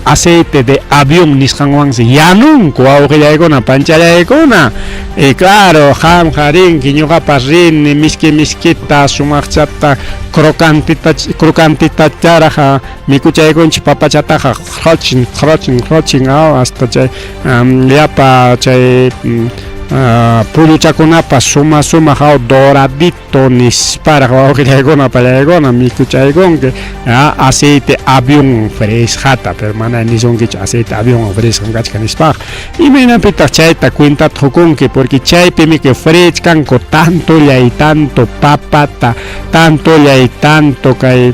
aceite de avión nisqanwansi yanunku wawqillaykuna panchallaykuna y claro hamqarinki ñuqapas rini miskita sumaqchata crocantita charaqa mikuchaykunchik papachataqa hrochin hasta chay llapa chay puluchakunapas suma doradito nisparaq wawqillaykuna pallaykuna mikuchaykunki aceite avión fresqata pero mana nisunkichu aceite avión fresqan kachka nispaq imaynapitaq chayta cuentata hukunki porque chaypimi que fresqanku tanto llay tanto papata tanto llay tanto kay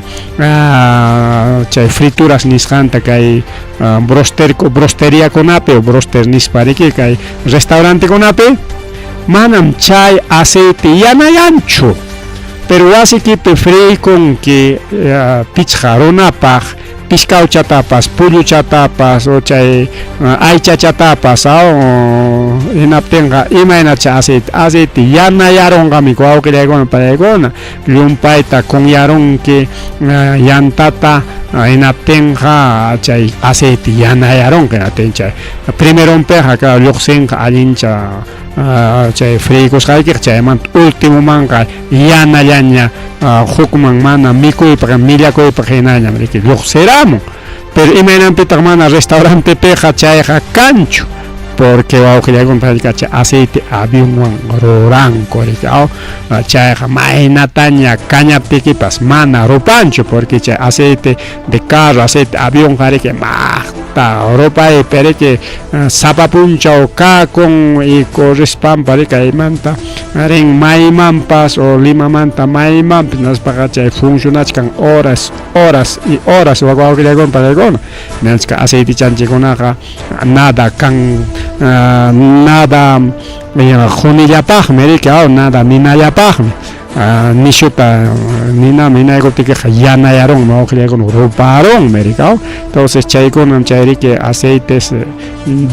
chay frituras nisqanta kay brosteriakunapi o broster nispariki kay restaurantekunapi manam chay aceite yanayanchu pero wasikipi friykunki pichqa runapaq piscauchatapas pulluchatapas o chay aychachatapas hinaptinqa imaynacha aceite yanayarunqami wawqillaykuna pallaykuna llumpayta kunyarunki yantata hinaptinqa chay aceite yanayarunki chay primeronpiqa lluqsinqa allincha chay friykusqaykiqa chaymanta ultimomanqa yanallaña hukman mana mikuypaq millakuypaq hinañam riki lluqsiramun pero imaynanpitaq mana restaurantepiqa chayqa kanchu porque wawqillaykuna chay aceite avionwan ruranku riki chayqa maynataña kañaptikipas mana rupanchu porque chay aceite de carro aceite avión riki rupaypi riki sapapunchaw kakun y correspampa riki aymanta ring maymanpas o Limamanta maymanpas naspaqa chay funcionachkan horas y horas wawqillaykuna palaykuna nisqa aceite chanchikunaqa nada kan nada junillapaqmi riki nada ninallapaqmi nishuta ninaykuptiyqa yanayaron wawqillaykuna ruparon riki entonces chaykunam chayriki aceites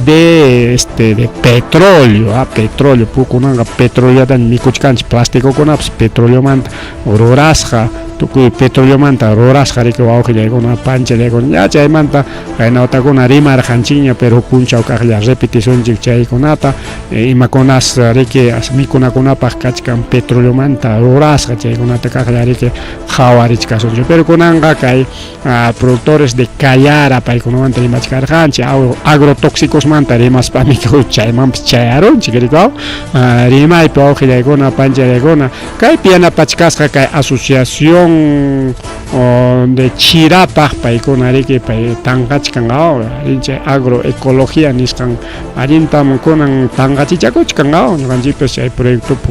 de petróleo petróleo pukunanqa petroleota mikuchkanchik plastikukunapas petroleomanta rurasqa tukuy petroleomanta rurasqa riki wawqillaykuna panchallaykuna ya chaymanta qaynawatakuna rimarqanchikña pero punchaw kaqlla repeticionchik chaykunata imakunas riki mikunakunapaq kachkan petroleomanta rurasqa chaykunata kaqlla riki qhawarichkasunchik pero kunanqa kay productores de callara paykunamanta rimachkarqanchik agrotóxicos manta rimaspa mikuy chaymanpas chayarunchik riki rimaypi wawqillaykuna panchallaykuna kaypi yanapachkasqa kay asociación de Chirapaq paykuna riki pay tanqachkan rincha agroecología nisqan allintam kunan tanqachichakuchkan ñuqanchikpas chay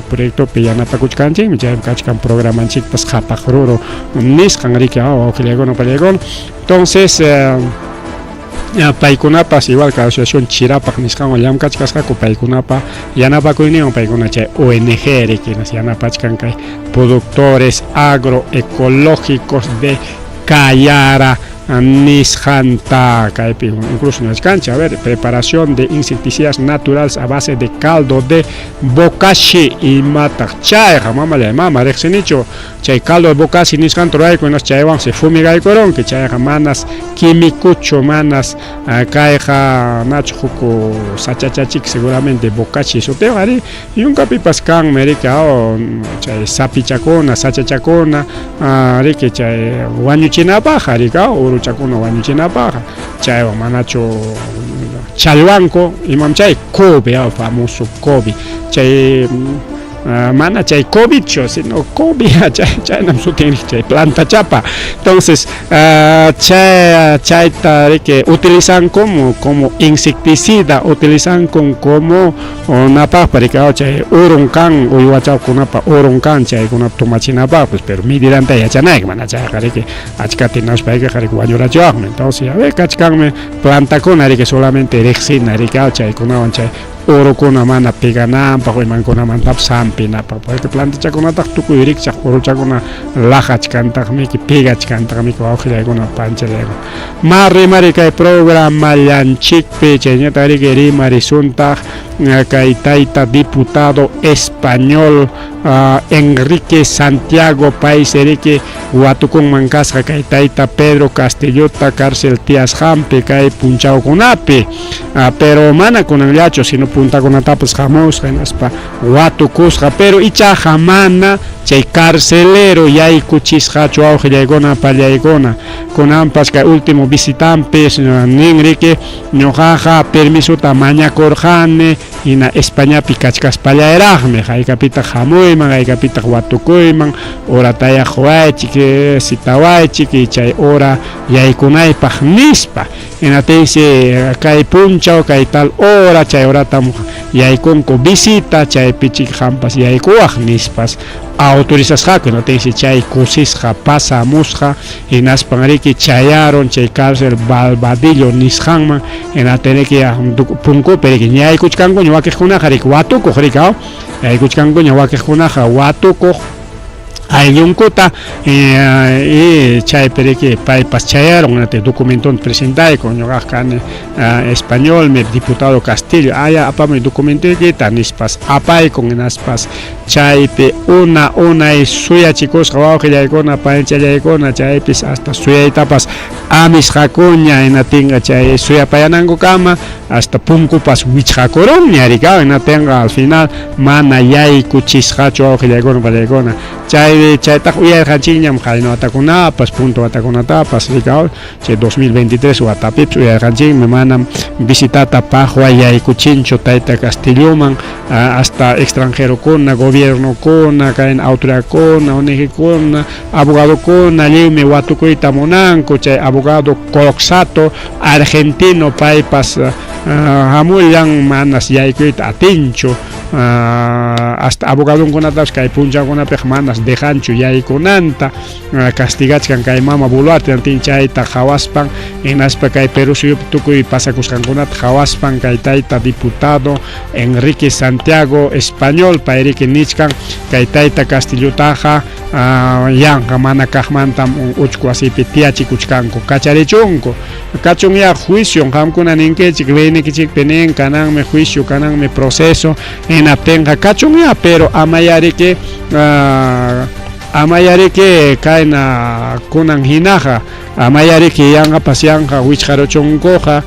proyectopi yanapakuchkanchikmi chay kachkan programanchikpas qhapaq ruru nisqan riki wawqillaykuna pallaykuna entonces paykunapas igual que asociación Chirapaq nisqawan llamkachkasqaku paykunapa yanapakuyninwan paykuna chay ONG riki yanapachkan kay productores agroecológicos de callara nisqanta kaypi incluso nisqanchik preparación de insecticidas naturales a base de caldo de bocashi imataq chayqa mama riqsinichu chay caldo de bocashi nisqanta ruraykunas chaywan se fumigaykuronki chayqa manas quimicuchu manas kayqa nachu huku sachachachik seguramente bocashi sutiq ari yunkapipas kanmi riki chay sapichakuna sachachakuna riki chay wañuchinapaqa riki chakuna wañuchinapaqa chaywan manachu challwanku imam chay kobe famoso kobe chay mana chay kobicho sino kobe chaynam sutin chay planta chapa entonces chayta riki utilizan como insecticida utilizan como napaqpa riki chay urunkan uywachawkunapa urunkan chaykunapa tumachinapaqpas pero midiranta yachanayki mana chayqa riki achkatinashpayqa riki wañurachawaqmi entonces kachkanmi plantakuna riki solamente riqsina riki chaykunawan chay urukuna mana pigananpaq imankunamantapas sampinapaq porque plantachakunataq tukuy rikchaq uruchakuna laqachkantaqmi pigachkantaqmi wawqillaykuna panchallaykuna rimari kay programallanchikpi chayñata riki rimarisuntaj kay tayta diputado español Enrique Santiago país riki watukunman kasqa kay tayta Pedro Castellota cárcel tiyasqanpi kay punchawkunapi pero mana kunanllachu sino puntakunatapas hamusqa hinaspa watukusqa pero ichaqa mana chay carcelero yaykuchisqachu wawqillaykuna pallaykuna kunanpas kay último visitanpis nin riki ñuqaqa permisuta mañakurqani hina Españapi kachkaspallayraqmi haykapitaq hamuyman haykapitaq watukuyman horatayaq waychik sitawaychik y chay hora yaykunaypaq nispa hinatinsi kay punchaw kay tal hora chay horatam yaykunku visita chay pichik hampas yaykuwaq nispas autorizasqaku hinatinsi chay kusisqa pasamusqa hinaspan riki chayaron chay cárcel Balbadillo nisqanman hinatiniki punkupi riki ñaykuchkanku wakiqkunaqa riki watukuq riki yaykuchkanku wakiqkunaqa watukuq ayllunkuta chaypi riki paypas chayaron documenton presentayku ñuqaqa kani español diputado Castillo apamay documentoykita nispas apaykun hinaspas chaypi unay suyachikusqa wawqillaykuna panchallaykuna chaypis hasta suyaytapas amisqakuña hinatinqa chay suyapayananku-kama hasta punkupas wichqakurunña riki hinatinqa al final mana yaykuchisqachu wawqillaykuna pallaykuna chaytaq uyarqanchikñam qaynawatakunapas punto watakunatapas riki chay 2023 watapipas uyarqanchikmi manam visitata paqwa yaykuchinchu tayta Castilloman hasta extranjerokuna gobiernokuna kayn autoridadkuna ONG-kuna abogadokuna lliwmi watukuyta munanku chay abogado Coxato argentino paypas hamullan manas yaykuyta atinchu hasta abogadonkunatas kay punchakunapik manas dejanchu yaykunanta castigachkan kay mama Boluarte antin chayta hawaspan hinaspa kay Perú suyupi tukuy pasakusqankunata hawaspan kay tayta diputado Enrique Santiago Español payrique nichkan kay tayta Castillutaqa yanqa mana kaqmantam uchku wasipi tiyachikuchkanku kacharichunku kachun ya juicio qamkuna ninkichik leynikichikpi nin kananmi juicio kananmi proceso hinaptinqa kachun ya pero amayariki kayna kunan hinaqa amayariki yanqapas yanqa wichqaruchunkuqa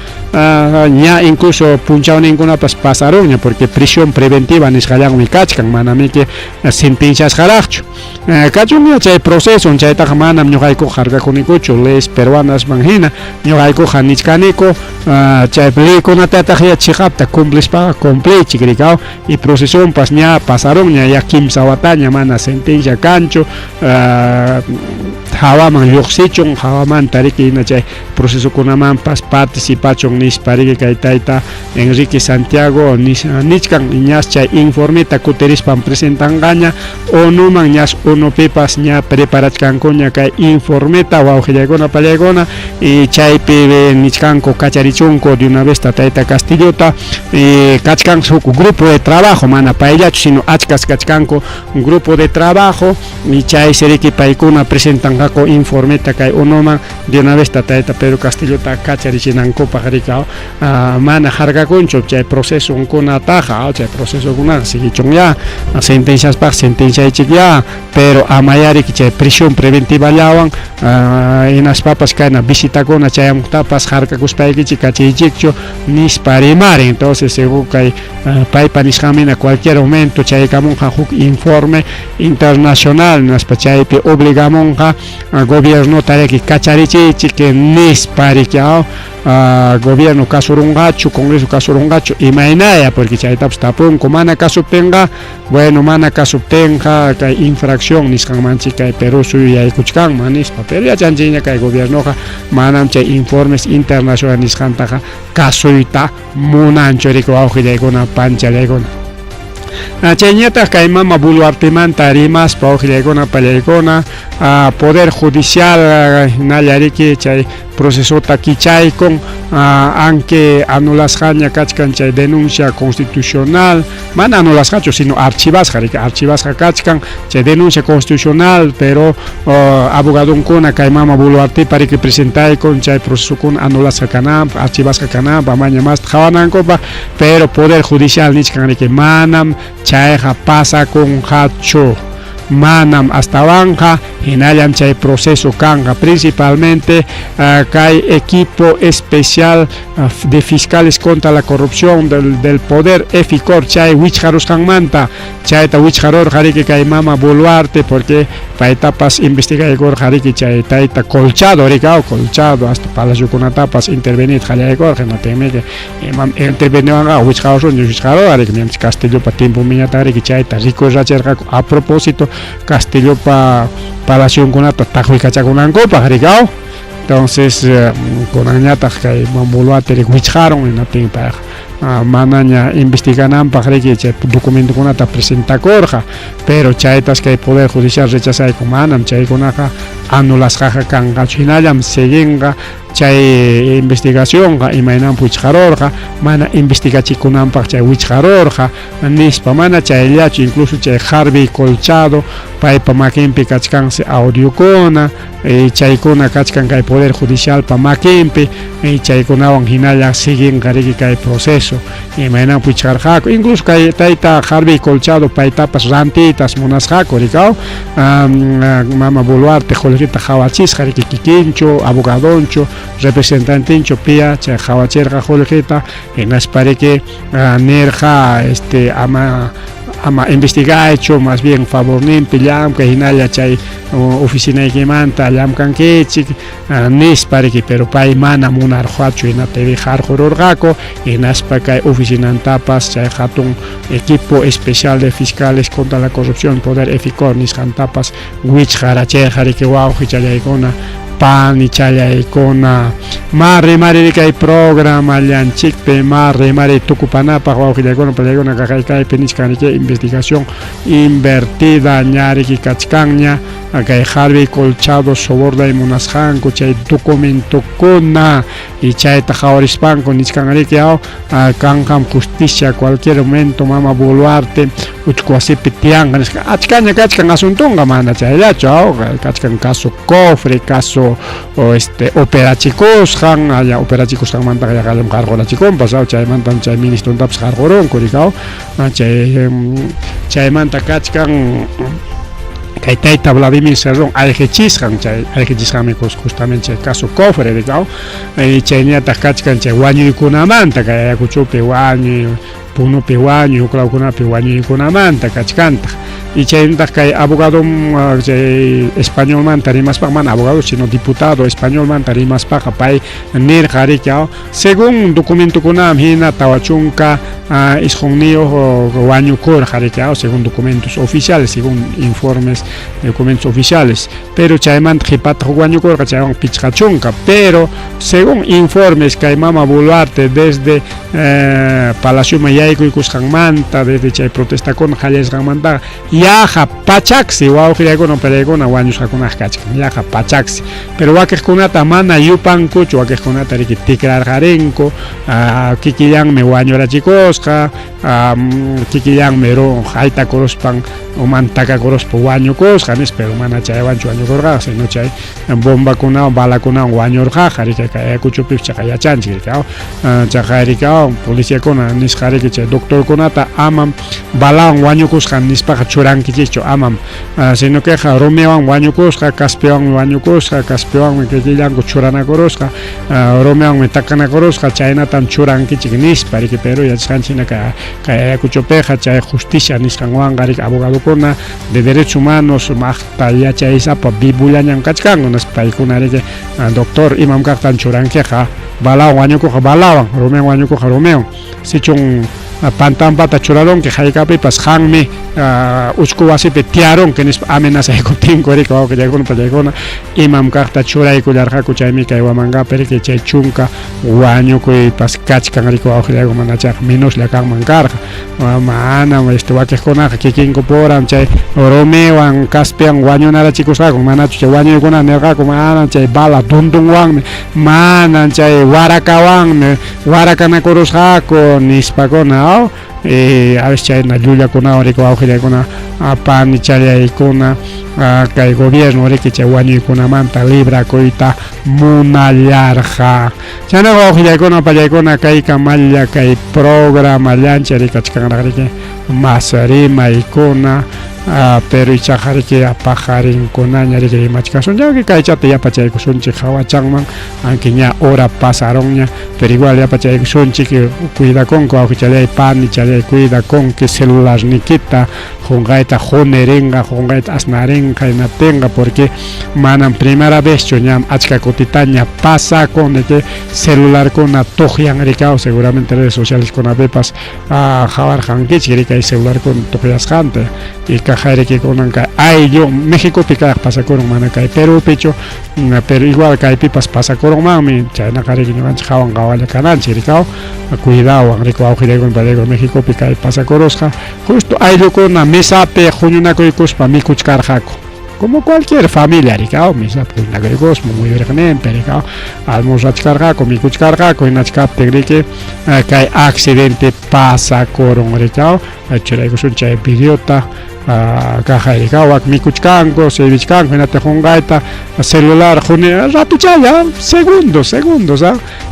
ña incluso punchawninkunapas pasaronña porque prisión preventiva nisqallanmi kachkan manamiki sentenciasqaraqchu kachunña chay proceso chaytaqa manam ñuqaykuqa harkakunikuchu leyes peruanas manhina ñuqaykuqa nichkaniku chay leykunatataq ya chiqapta cumplishpaqa cumplichik rikaw y procesionpas ña pasaronña ya kimsa wataña mana sentencia kanchu hawaman lluqsichun hawaman tariki hina chay procesokunamanpas participachun nispariki kay tayta Enrique Santiago nichkan ñas chay informeta kutirishpan presentangaña ONUman ñas ONUpipas ña preparachkankuña kay informeta wawqillaykuna pallaykuna y chaypi nichkanku kacharichunku de una vez tayta Castillota kachkan huk grupo de trabajo mana payllachu sino achkas kachkanku un grupo de trabajo y chay seriki paykuna presentanqaku informeta kay ONUman de una vez tayta Pedro Castillota kacharichinankupak rikaw mana harkakunchu chay proceso kunataqa chay proceso kunaqa sigichun ya sentenciaspak sentenciaychik ya pero amayariki chay prisión preventiva llawan hinaspapas kayna visitakuna chayamuktapas harkakuspaykichik kachiychikchu nisparimari entonces según kay paypa nisqamina cualquier momento chaykamunqa huk informe internacional naspa chaypi obligamunqa gobierno tariki kacharichiychik nispariki gobierno kasurungachu congreso kasurungachu imaynaya porque chaytapas tapunku mana kasuptinqa bueno mana kasuptinqa kay infracción nisqanmanchik kay Perú suyu yaykuchkanman nispa pero yachanchikña kay gobiernoqa manam chay informes internacional nisqantaqa kasuyta munanchu riki wawqillaykuna panchallaykuna chayñataq kay mama Boluartemanta rimaspa wawqillaykuna pallaykuna poder judicial hinallariki chay procesota kichaykun aunque anulasqaña kachkan chay denuncia constitucional mana anulasqachu sino archivasqa kachkan chay denuncia constitucional pero abogadonkuna kay mama Boluartepa riki presentaykun chay procesokuna anulasqa kananpaq archivasqa kananpaq mañamasta hawanankupak pero poder judicial nichkan riki manam chayqa pasakunqachu manam astawanqa hinallam chay proceso kanqa principalmente kay equipo especial de fiscales contra la corrupción del poder EFICOR chay wichqarusqanmanta chayta wichqarurqa riki kay mama Boluarte porque paytapas investigaykurqa riki chay tayta Colchado rikaw Colchado hasta palaciokunatapas intervenir qallaykurqa hinaptinmi interveniwanqa wichqarurqa riki Castillopa tiempo miñata riki chayta rikurachirqaku a propósito Castillopa palaciokunata taqwikachakunankupaq rikaw entonces kunañataq kay Boluarte wichqarun hinaptin payqa manaña investigananpaq riki chay documentokunata presentakurqa pero chaytas kay poder judicial rechazayku manam chaykunaqa anulasqaqa kanqachu hinallam seguinqa chay investigacionqa imaynan wichqarurqa mana investigachikunanpaq chay wichqarurqa nispa mana chayllachu incluso chay Harvey Colchado paypa makinpi kachkansi audiokuna chaykuna kachkan kay poder judicial pa makinpi chaykunawan hinalla siguinqa riki kay proceso imaynan wichqarqaku incluso kay tayta Harvey Colchado paytapas rantitas munasqaku rikaw mama Boluarte qulqita hawachisqa riki kikinchu abogadonchu representantinchu pia chay hawachirqa qulqita hinaspariki nirqa ama investigaychu más bien favorninpi llamka hinalla chay oficinaykimanta llamkankichik nispariki pero pay mana munarqachu hinatapi harqururqaku hinaspa kay oficinantapas chay hatun equipo especial de fiscales contra la corrupción poder EFICOR nisqantapas wichqarachirqa riki wawqi challaykuna pani challaykuna Mari kay programa llanchikpe mari tukupanapaq wawqillaykuna pallaykuna kaypi nisqaniki investigación invertida ñariki kachkanña kay Harvey Colchado soborday munasqanku chay documentokuna y chayta hawarispanku nisqanriki kanqam justicia cualquier momento mama Boluarte uchku wasipi tiyanqa nisqa achkaña kachkan asuntunqa mana chayllachu kachkan caso cofre caso operachikusqan operachikusqanmanta qallam qarqurachikunpas chaymantam chay ministruntapas qarqurunku rikaw chaymanta kachkan kay tayta Vladimir Cerrón alqichisqan chay alqichisqanmi justamente chay caso cofre rikaw chayñataq kachkan chay wañuykunamanta kay Ayacuchupi wañuy punupi wañuy uklawkunapi wañuykunamanta kachkanta y chaynataq kay abogado chay español manta rimaspaq mana abogado sino diputado español manta rimaspaq pay nirqa rikaw según documentokunam hina tawachunka isqunniyoq wañukurqa rikaw según documentos oficiales según informes documentos oficiales pero chaymanta qhipataq wañukurqa chaywan pichqachunka pero según informes kay mama Boluarte desde Palacio Yaykukusqanmanta desde chay protestakuna qallasqanmanta yaqa pachaksi wawqillaykuna palaykuna wañusqakunaq kachkan yaqa pachaksi pero wakiqkunata mana yupankuchu wakiqkunata riki tikrarqarinku kikillanmi wañurachikusqa kikillanmi haytakuruspan umantakakuruspa wañukusqa pero mana chaywanchu wañukurqa sino chay bombakunawan balakunawan wañurqaqa riki Ayacuchupi chaqa yachanchik rikaw chaqa rikaw policíakuna nisqariki chay doctorkunata amam balawan wañukusqan nispaqa churankichikchu amam sino que Romeowan wañukusqa Caspiwan wañukusqa Caspiwanmi kikillanku churanakurusqa Romeowanmi takanakurusqa chaynatan churankichik nispa riki pero yachasqanchikna kay Ayacuchupiqa chay justicia nisqanwanqa riki abogadokuna de derechos humanos maqta yachaysapa vivullañan kachkanku paykuna riki doctor imam kaqtan churankiqa balawan wañukuqa balawan Romeowan wañukuqa Romeowan sichun pantampata churaronki haykapipas hanmi uchku wasipi tiyaronki nispa amenazaykutinko riki wawqillaykuna pallaykuna imam kaqta churaykullarqaku chaymi kay Huamankapi riki chay chunka wañukuypas kachkan riki wawqillaykuna mana chayqa minuslla kanman karqa mana wakiqkunaqa kikinkupuran chay Romeowan Caspian wañunarachikusqaku manachu chay wañuykuna nirqaku mana chay bala dundunwanmi mana chay warakawanmi warakanakurusqaku nispakuna a veces chayna llullakunawan riki wawqillaykuna pani chariyaykuna kay gobierno riki chay wañuykunamanta librakuyta munallarqa chaynaqa wawqillaykuna pallaykuna kayqa malla kay programa llanchi rikachkanraq riki mas rimaykuna pero ichaqa riki pajarinkunaña riki rimachkasun llaki kaychata yapachaykusunchik hawachanman aunque ña hora pasaronña pero igual yapachaykusunchik cuidakonku wawqichalay pani chalay cuidakonki celularnikita qunqayta hunerinqa qunqayta asnarinqa hinatinqa porque manan primera vez ñam achka kutitaña pasakun que celularkuna tuqyan rikaw seguramente redes sociales kunapipas hawarqankichik rikay celularkuna tuqyasqanta y kajariki kunanka ayllu Mexicopi kaq pasakurun mana kay Perupichu pero igual kaypipas pasakurunmanmi chaynaqa riki ñuqanchik hawan qhawalla kananchik rikaw cuidawan riki wawqillaykuna pallaykuna Mexicopi kay pasakurusqa justo ayllukuna mesapi huñunakuykuspa mikuchkarqaku como cualquier familia rikaw mesapi huñunakuykuspa muyuriqninpi rikaw almorzachkarqaku mikuchkarqaku hinachkaptin riki kay accidente pasakurun rikaw churaykusun chay videota kajarika wak mikuchkanku cevichkanku hinata qunqayta celular ratuchalla segundos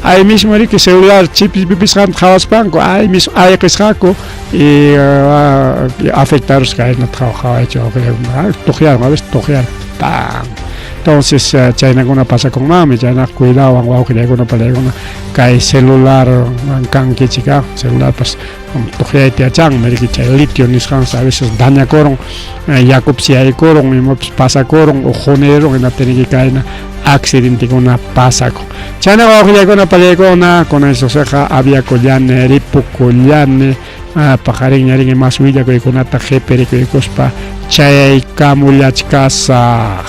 ahí mismo riki celular chipisqanta qhawaspanku ahí mismo ayqisqaku y afectarusqa hinata qhawaychu tuqyaron a veces tuqyaron entonces chaynakuna pasakunmanmi chaynaqa cuidawan wawqillaykuna pallaykuna kay celular kankichika celular pas tuqyayta yachanmi riki chay litio nisqanqa a veces dañakurun yakupi siyaykurun imapas pasakurun o huneron hinaptiniki kayna accidentekuna pasakun chaynaqa wawqillaykuna pallaykuna kunan susiqa aviakullani ripukullani pajarinña riki mas willakuykunata qhipirikuykuspa chayaykamullachkasaq